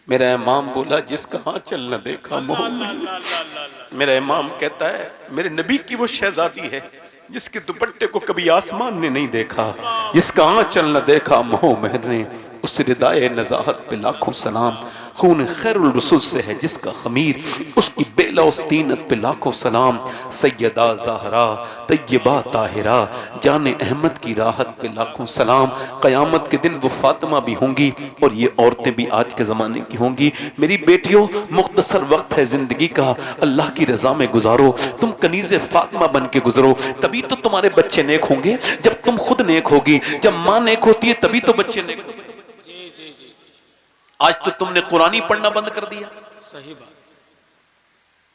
मेरा इमाम बोला जिसका हाथ चल न देखा मोहम्मद। मेरा इमाम कहता है मेरे नबी की वो शहजादी है जिसके दुपट्टे को कभी आसमान ने नहीं देखा, जिसका आंचल न देखा मोहम्मद ने, उस रिदाए नज़ाहत पे लाखों सलाम। खून खैरुल रसूल से है जिसका खमीर, उसकी बेला उस तीनत पे लाखों सलाम। सैयदा ज़हरा तैयबा ताहिरा जाने अहमद की राहत पे लाखों सलाम। क़यामत के दिन वो फातिमा भी होंगी और ये औरतें भी आज के ज़माने की होंगी। मेरी बेटियों मुख्तसर वक्त है ज़िंदगी का, अल्लाह की रज़ा में गुजारो। तुम कनीज़े फातिमा बन के गुजरो, तभी तो तुम्हारे बच्चे नेक होंगे। जब तुम खुद नेक होगी, जब माँ नेक होती है तभी तो बच्चे नेक होंगे। आज तो तुमने कुरान ही पढ़ना बंद कर दिया। सही बात।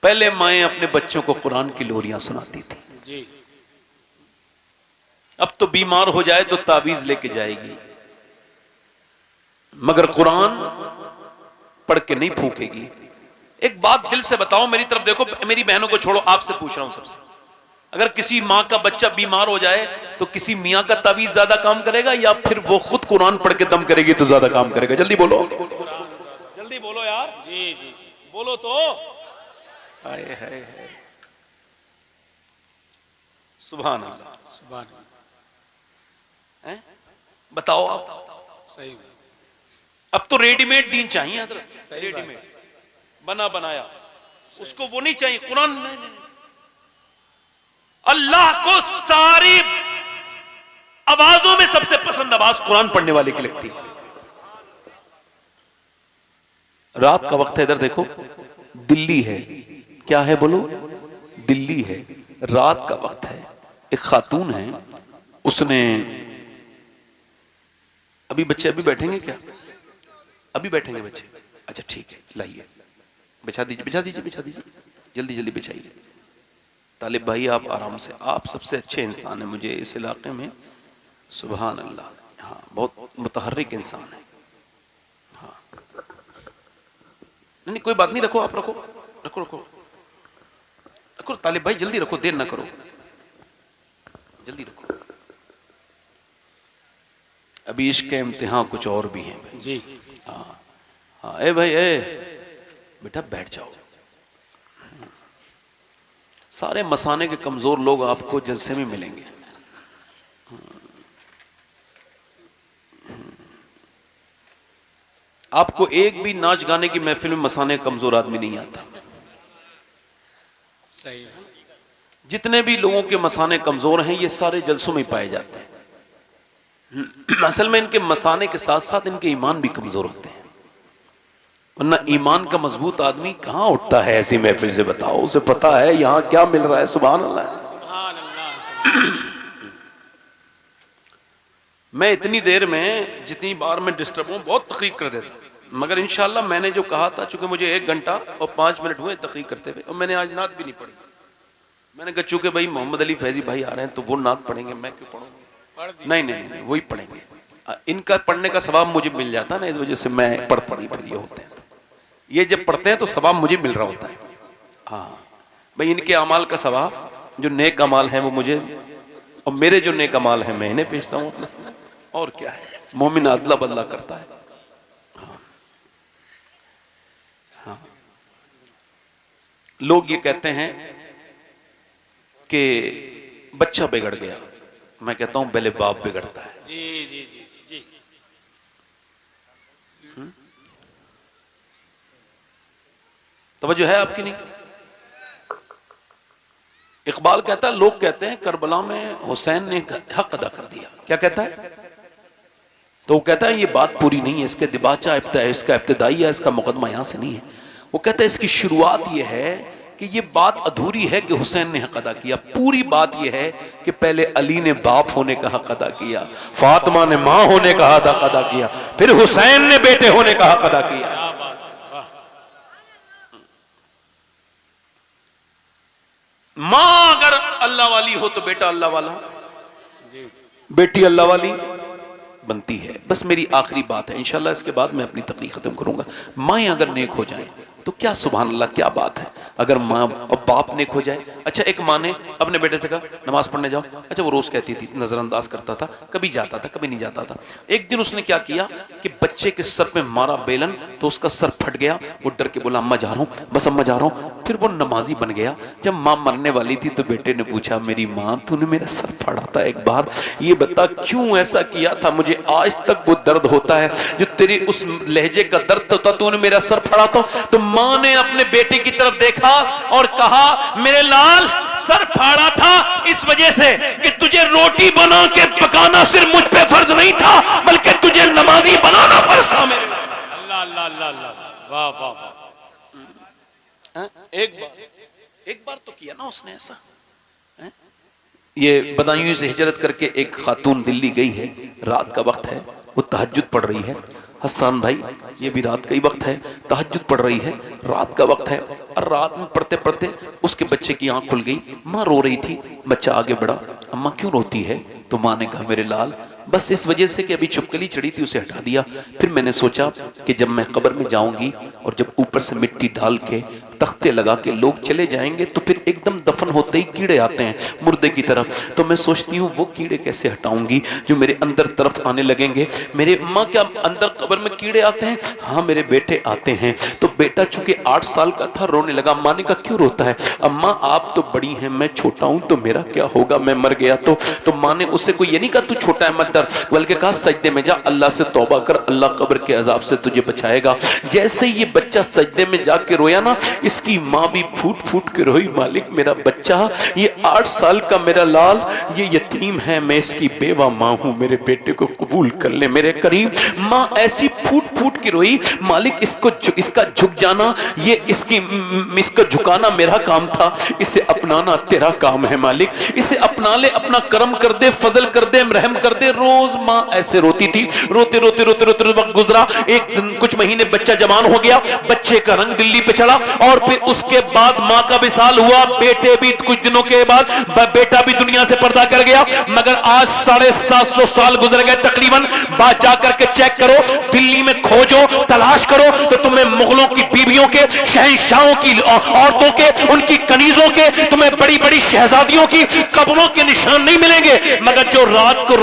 पहले माएं अपने बच्चों को कुरान की लोरियां सुनाती थी जी। अब तो बीमार हो जाए तो ताबीज लेके जाएगी, मगर कुरान पढ़ के नहीं फूकेगी। एक बात दिल से बताओ, मेरी तरफ देखो, मेरी बहनों को छोड़ो, आपसे पूछ रहा हूं सबसे, अगर किसी माँ का बच्चा बीमार हो जाए तो किसी मियाँ का ताबीज ज्यादा काम करेगा या फिर वो खुद कुरान पढ़ के दम करेगी तो ज्यादा काम करेगा? जल्दी बोलो, जल्दी बोलो यार। जी जी बोलो तो। हाय हाय हाय, सुभान अल्लाह, सुभान अल्लाह। हैं? बताओ आप। सही बात। अब तो रेडीमेड दीन चाहिए, सही रेडीमेड बना बनाया, उसको वो नहीं चाहिए कुरान। नहीं। अल्लाह को सारी आवाजों में सबसे पसंद आवाज कुरान पढ़ने वाले की लगती है। रात का वक्त है, इधर देखो, दिल्ली है, क्या है बोलो? दिल्ली है, रात का वक्त है। एक खातून है, उसने अभी बच्चे अभी बैठेंगे क्या? अभी बैठेंगे बच्चे? अच्छा ठीक है, लाइए, बिछा दीजिए, बिछा दीजिए, बिछा दीजिए, जल्दी जल्दी बिछाइए। तालिब भाई आप आराम से, आप सबसे अच्छे इंसान हैं मुझे इस इलाके में, सुभान अल्लाह। हाँ, बहुत मुतहर्रिक इंसान है। हाँ नहीं कोई बात नहीं, रखो, आप रखो रखो रखो रखो, तालिब भाई जल्दी रखो, देर ना करो, जल्दी रखो। अभी इश्क के इम्तिहान कुछ और भी हैं जी। हाँ हाँ, ए भाई ए बेटा बैठ जाओ। सारे मसाने के कमजोर लोग आपको जलसे में मिलेंगे। आपको एक भी नाच गाने की महफिल में मसाने कमजोर आदमी नहीं आता। सही है। जितने भी लोगों के मसाने कमजोर हैं ये सारे जलसों में पाए जाते हैं। असल में इनके मसाने के साथ साथ इनके ईमान भी कमजोर होते हैं, वरना ईमान का मजबूत आदमी कहां उठता है ऐसी महफिल से? बताओ, उसे पता है यहां क्या मिल रहा है। सुभान अल्लाह। सुभान अल्लाह। मैं इतनी देर में जितनी बार मैं डिस्टर्ब हूँ बहुत तकरीर कर देता, मगर इंशाल्लाह मैंने जो कहा था, चूंकि मुझे 1 घंटा और 5 मिनट हुए तकरीर करते हुए, और मैंने आज नात भी नहीं पढ़ी। मैंने कहा चूंकि भाई मोहम्मद अली फैजी भाई आ रहे हैं तो वो नात पढ़ेंगे, मैं क्यों पढ़ूंगा? नहीं, वही पढ़ेंगे। इनका पढ़ने का सवाब मुझे मिल जाता ना, इस वजह से मैं पढ़ता नहीं। फिर ये होते हैं, ये जब पढ़ते हैं तो सवाब मुझे मिल रहा होता है। हाँ भाई, इनके अमाल का सवाब, जो नेक अमाल है वो मुझे, और मेरे जो नेक अमाल है मैं इन्हें भेजता हूँ अपने साथ। और क्या है, मोमिन अदला बदला करता है। हाँ। लोग ये कहते हैं कि बच्चा बिगड़ गया, मैं कहता हूं पहले बाप बिगड़ता है। जी जी जी जी। तवज्जो है आपकी? नहीं। इकबाल कहता है, लोग कहते हैं करबला में हुसैन ने हक अदा कर दिया। क्या कहता है? तो वो कहता है ये बात पूरी नहीं है, इसके दिबाचा इसका इब्तिदाई है, इसका मुकदमा यहां से नहीं है। वो कहता है इसकी शुरुआत ये है कि ये बात अधूरी है कि हुसैन ने हक अदा किया। पूरी बात ये है कि पहले अली ने बाप होने का हक अदा किया, फातिमा ने मां होने का हक अदा किया, फिर हुसैन ने बेटे होने का हक अदा किया। मां अगर अल्लाह वाली हो तो बेटा अल्लाह वाला, बेटी अल्लाह वाली बनती है। बस मेरी आखिरी बात है, इंशाल्लाह इसके बाद मैं अपनी तकरीर खत्म करूंगा। माएँ अगर नेक हो जाएं तो क्या सुभान अल्लाह, क्या बात है। अगर माँ और बाप नेक हो जाए, अच्छा एक माँ ने अपने बेटे से कहा नमाज पढ़ने जाओ, अच्छा वो रोज कहती थी, नजरअंदाज करता था, कभी जाता था कभी नहीं जाता था। एक दिन उसने क्या किया कि बच्चे के सर पे मारा बेलन, तो उसका सर फट गया। वो डर के बोला अम्मा जा रहा हूँ, बस अम्मा जा रहा हूँ। फिर वो नमाजी बन गया। जब माँ मरने वाली थी तो बेटे ने पूछा मेरी माँ तूने मेरा सर फाड़ा था एक बार, ये बता क्यों ऐसा किया था, मुझे आज तक वो दर्द होता है जो तेरी उस लहजे का दर्द होता, तूने मेरा सर फाड़ा था। तो माँ ने अपने बेटे की तरफ देखा और कहा मेरे लाल सर फाड़ा था इस वजह से कि तुझे रोटी बना के पकाना सिर्फ मुझ पे फर्ज नहीं था, बल्कि तुझे नमाजी बनाना फर्ज था मेरे। अल्लाह अल्लाह अल्लाह अल्लाह, वाह वाह वाह। एक बार तो किया ना उसने ऐसा। ये बदायूं से हिजरत करके एक खातून दिल्ली गई है, रात का वक्त है, वो तहज्जुद पढ़ रही है। हसन भाई ये भी रात का ही वक्त है, तहज्जुद पढ़ रही है, रात का वक्त है। और रात में पढ़ते पढ़ते उसके बच्चे की आंख खुल गई, माँ रो रही थी। बच्चा आगे बढ़ा, अम्मा क्यों रोती है? तो माँ ने कहा मेरे लाल बस इस वजह से कि अभी चुपकली चढ़ी थी उसे हटा दिया। फिर मैंने सोचा कि जब मैं कब्र में जाऊंगी और जब ऊपर से मिट्टी डाल के तख्ते लगा के लोग चले जाएंगे तो फिर एकदम दफन होते ही कीड़े आते हैं मुर्दे की तरफ, तो मैं सोचती हूँ वो कीड़े कैसे हटाऊंगी जो मेरे अंदर तरफ आने लगेंगे। मेरे अम्मा क्या अंदर कब्र में कीड़े आते हैं? हाँ मेरे बेटे आते हैं। तो बेटा चूंकि 8 साल का था रोने लगा। माँ ने कहा क्यों रोता है? अम्मा आप तो बड़ी हैं, मैं छोटा हूं तो मेरा क्या होगा, मैं मर गया तो माँ ने उससे कोई ये नहीं कहा तू छोटा है मत डर, बल्कि कहा सजदे में जा, अल्लाह से तौबा कर, अल्लाह कब्र के अजाब से तुझे बचाएगा। जैसे ही ये बच्चा सजदे में जाके रोया ना, इसकी माँ भी फूट फूट के रोई, मालिक मेरा बच्चा, ये 8 साल का मेरा लाल, ये यतीम है, मैं इसकी बेवा माँ हूँ, मेरे बेटे को कबूल कर ले मेरे करीब। माँ ऐसी फूट फूट के रोई, मालिक इसका झुक जाना, ये इसका झुकाना मेरा काम था, इसे अपनाना तेरा काम है मालिक, इसे अपना ले, अपना करम कर दे, फजल कर दे, रहम कर दे। रोज माँ ऐसे रोती थी। रोते रोते रोते रोते वक्त गुजरा। एक दिन कुछ महीने बच्चा जवान हो गया, बच्चे का रंग दिल्ली पे चढ़ा और फिर उसके बाद माँ का विसाल हुआ। बेटे भी कुछ दिनों के बाद बेटा भी दुनिया से पर्दा कर गया। मगर आज 750 साल गुजर गए तकरीबन। बात जाकर के चेक करो, दिल्ली में खोजो, तलाश करो तो तुम्हें मुगलों की बीवियों के, शहंशाहों की औरतों के, उनकी कनीजों के, तुम्हें बड़ी बड़ी शहजादियों की कब्रों के निशान नहीं मिलेंगे। मगर जो रात को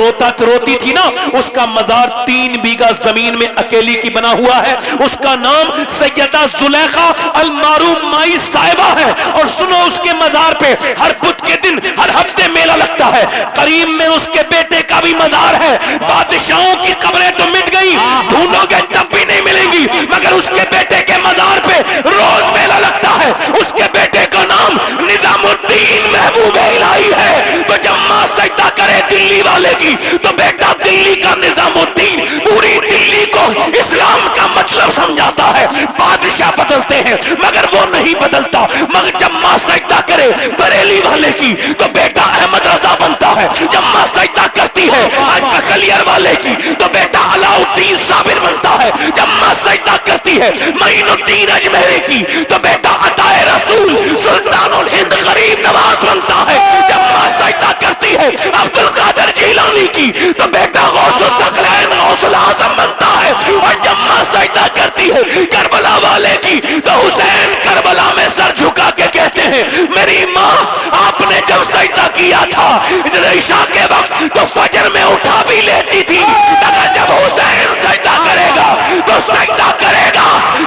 रोती थी ना, उसका मजार 3 बीघा जमीन में अकेली की बना हुआ है। उसका नाम सैयदा जुलेखा अल मारूफ माई साहिबा है। और सुनो उसके मजार पे हर बुध के दिन हर हफ्ते मेला लगता है। करीब में उसके बेटे का भी मजार है। बादशाहों की कब्रें तो मिट गई, ढूंढोगे तब भी नहीं मिलेंगी, मगर उसके बेटे के मजार पे रोज मेला लगता है। उसके बेटे का नाम निजामुद्दीन महबूब इलाही है। तो जब मां सजदा करे दिल्ली वाले की, तो बेटा दिल्ली का निजामुद्दीन पूरी दिल्ली को इस्लाम का मतलब समझाता है बादशाह बदलते हैं मगर वो नहीं बदलता। मगर जब मां सजदा करे बरेली वाले की तो बेटा अहमद रजा बनता है। जब मां सजदा करती है आज ककलियर वाले की तो बेटा अलाउद्दीन साबिर बनता है। जब मां सजदा करती है मोइनुद्दीन अजमेरी की तो बेटा अताए रसूल सुल्तानुल हिंद गरीब नवाज बनता है। जब मां सजदा करती है अब्दुल कादिर जिलानी की तो बेटा गौसुल सकलैन गौसुल आजम बनता है। और जब मां सजदा करती है करबला वाले की तो हुसैन करबला में सर झुका के कहते हैं मेरी मां आपने जब सजदा किया था ईशा के वक्त तो फजर में उठा भी लेती थी, मगर जब हुसैन सजदा करेगा तो सजदा करेगा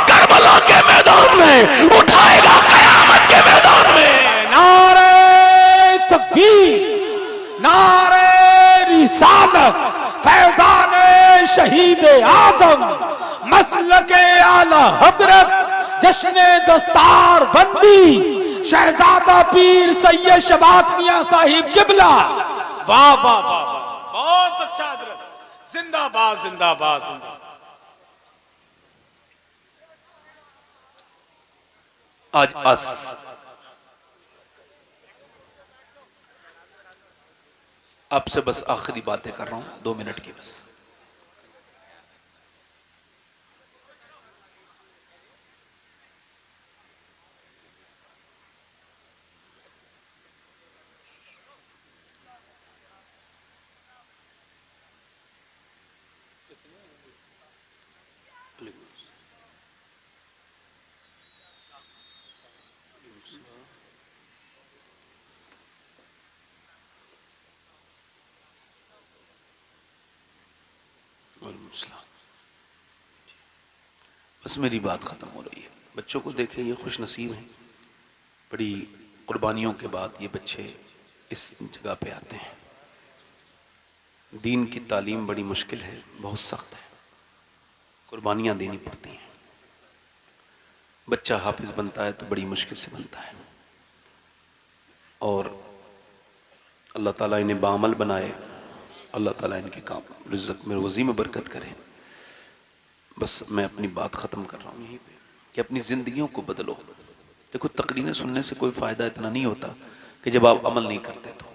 करबला के मैदान में, उठाएगा कयामत के मैदान में। नारे तकबीर, नारे रिसालत, फैज़ान शहीद आजम, मसलके आला हजरत, जश्न दस्तार बंदी शहजादा पीर सैयद शबात मियां साहिब किबला। वाह वाह वाह वाह, बहुत अच्छा हजरत, जिंदाबाद जिंदाबाद जिंदाबाद। आज आपसे बस आखिरी बातें कर रहा हूं 2 मिनट की बस। बस मेरी बात खत्म हो रही है। बच्चों को देखे ये खुश नसीब हैं, बड़ी कुर्बानियों के बाद ये बच्चे इस जगह पे आते हैं। दीन की तालीम बड़ी मुश्किल है, बहुत सख्त है, कुर्बानियां देनी पड़ती हैं। बच्चा हाफिज बनता है तो बड़ी मुश्किल से बनता है और अल्लाह ताला इन्हें बाअमल बनाए, अल्लाह ताला इनके काम रिज़्क़ में रोज़ी में बरकत करे। बस मैं अपनी बात ख़त्म कर रहा हूँ यहीं पे कि अपनी ज़िंदगियों को बदलो। देखो तकरीरें सुनने से कोई फ़ायदा इतना नहीं होता कि जब आप अमल नहीं करते तो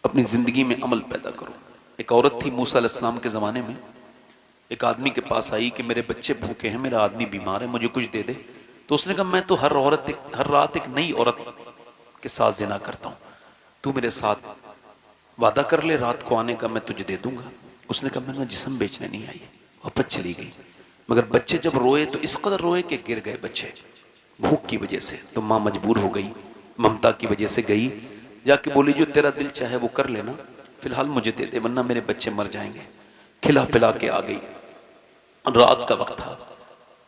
अपनी ज़िंदगी में अमल पैदा करो। एक औरत थी मूसा अलैहिस्सलाम के ज़माने में, एक आदमी के पास आई कि मेरे बच्चे भूखे हैं, मेरा आदमी बीमार है, मुझे कुछ दे दे। तो उसने कहा मैं तो हर रात एक नई औरत के साथ ज़िना करता हूँ, तू मेरे साथ वादा कर ले रात को आने का, मैं तुझे दे दूंगा। उसने कहा मैं जिस्म बेचने नहीं आई, वापस चली गई। मगर बच्चे जब रोए तो इस कदर रोए कि गिर गए बच्चे भूख की वजह से। तो माँ मजबूर हो गई, ममता की वजह से गई, जाके बोली जो तेरा दिल चाहे वो कर लेना, फिलहाल मुझे दे दे वरना मेरे बच्चे मर जाएंगे। खिला पिला के आ गई। रात का वक्त था,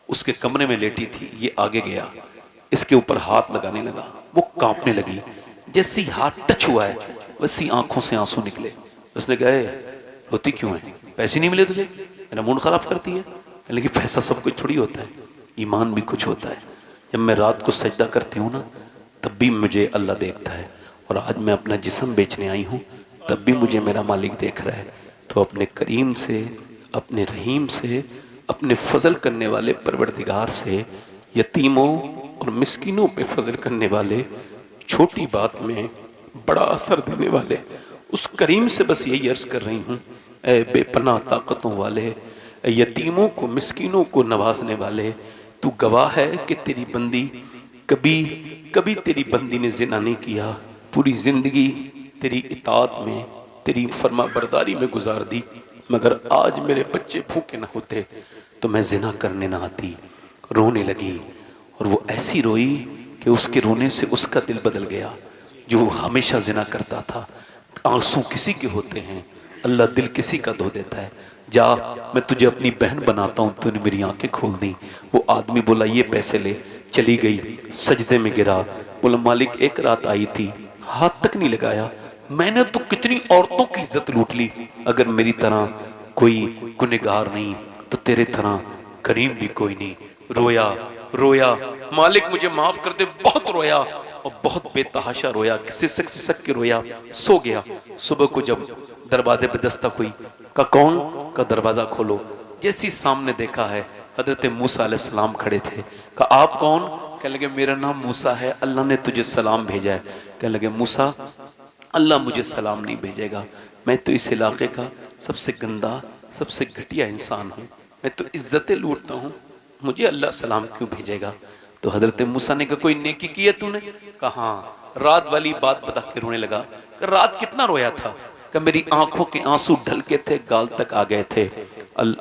उसके कमरे में लेटी थी, ये आगे गया, इसके ऊपर हाथ लगाने लगा, वो कांपने लगी। जैसी हाथ टच हुआ है वैसी आंखों से आंसू निकले। उसने कहा रोती क्यों है, पैसे नहीं मिले तुझे, मेरा मूड खराब करती है। लेकिन पैसा सब कुछ थोड़ी होता है, ईमान भी कुछ होता है। जब मैं रात को सजदा करती हूँ ना तब भी मुझे अल्लाह देखता है, और आज मैं अपना जिस्म बेचने आई हूँ तब भी मुझे मेरा मालिक देख रहा है। तो अपने करीम से, अपने रहीम से, अपने फजल करने वाले परवरदिगार से, यतीमों और मिस्किनों पे फजल करने वाले, छोटी बात में बड़ा असर देने वाले उस करीम से बस यही अर्ज कर रही हूँ, ऐ बेपनाह ताकतों वाले, यतीमों को मिस्किनों को नवाजने वाले, तू गवाह है कि तेरी बंदी कभी तेरी बंदी ने जिना नहीं किया, पूरी जिंदगी तेरी इताअत में, तेरी फरमा बरदारी में गुजार दी, मगर आज मेरे बच्चे भूखे न होते तो मैं जिना करने ना आती। रोने लगी और वो ऐसी रोई कि उसके रोने से उसका दिल बदल गया। जो हमेशा जिना करता था, आंसू किसी के होते हैं, अल्लाह दिल किसी का धो देता है। जा मैं तुझे अपनी बहन बनाता हूँ, तूने मेरी आंखें खोल दी। वो आदमी बोला ये पैसे ले, चली गई, सजदे में गिरा, बोला मालिक एक रात आई थी, हाथ तक नहीं लगाया, मैंने तो कितनी औरतों की इज्जत लूट ली, अगर मेरी तरह कोई गुनहगार नहीं तो तेरे तरह करीम भी कोई नहीं। रोया रोया, मालिक मुझे माफ कर दे, बहुत रोया और बहुत बेतहाशा रोया, सिसक के रोया, सो गया। सुबह को जब दरवाजे पे दस्तक हुई, का कौन, का दरवाजा खोलो। जैसी सामने देखा है हजरत मूसा अलैहिस्सलाम खड़े थे। कहा आप कौन? कहने लगे मेरा नाम मूसा है, अल्लाह ने तुझे सलाम भेजा है। कहने लगे मूसा अल्लाह मुझे सलाम नहीं भेजेगा, मैं तो इस इलाके का सबसे गंदा सबसे घटिया इंसान हूँ, मैं तो इज्जतें लूटता हूँ, मुझे अल्लाह सलाम क्यों भेजेगा? तो हजरत मूसा ने कहा कोई नेकी की है तूने? कहा रात वाली बात बता के रोने लगा। रात कितना रोया था? कि मेरी आंखों के आंसू ढल के थे, गाल तक आ गए थे।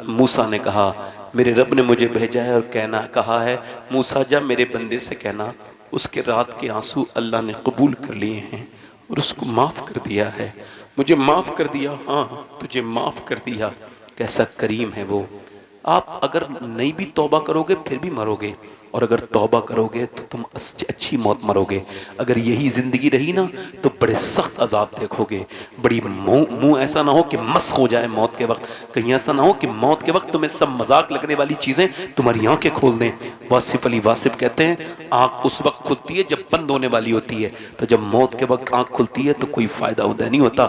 मूसा ने कहा मेरे रब ने मुझे भेजा है और कहा है मूसा जा मेरे बंदे से कहना उसके रात के आंसू अल्लाह ने कबूल कर लिए हैं और उसको माफ़ कर दिया है। मुझे माफ़ कर दिया, हाँ तुझे माफ़ कर दिया। कैसा करीम है वो। आप अगर नहीं भी तौबा करोगे फिर भी मरोगे, और अगर तौबा करोगे तो तुम अच्छी मौत मरोगे। अगर यही ज़िंदगी रही ना तो बड़े सख्त अजाब देखोगे। बड़ी मुंह ऐसा ना हो कि मस हो जाए मौत के वक्त, कहीं ऐसा ना हो कि मौत के वक्त तुम्हें सब मजाक लगने वाली चीज़ें तुम्हारी आंखें खोल दें। वासिफ अली वासिफ कहते हैं आँख उस वक्त खुलती है जब बंद होने वाली होती है, तो जब मौत के वक्त आँख खुलती है तो कोई फ़ायदा उदय नहीं होता।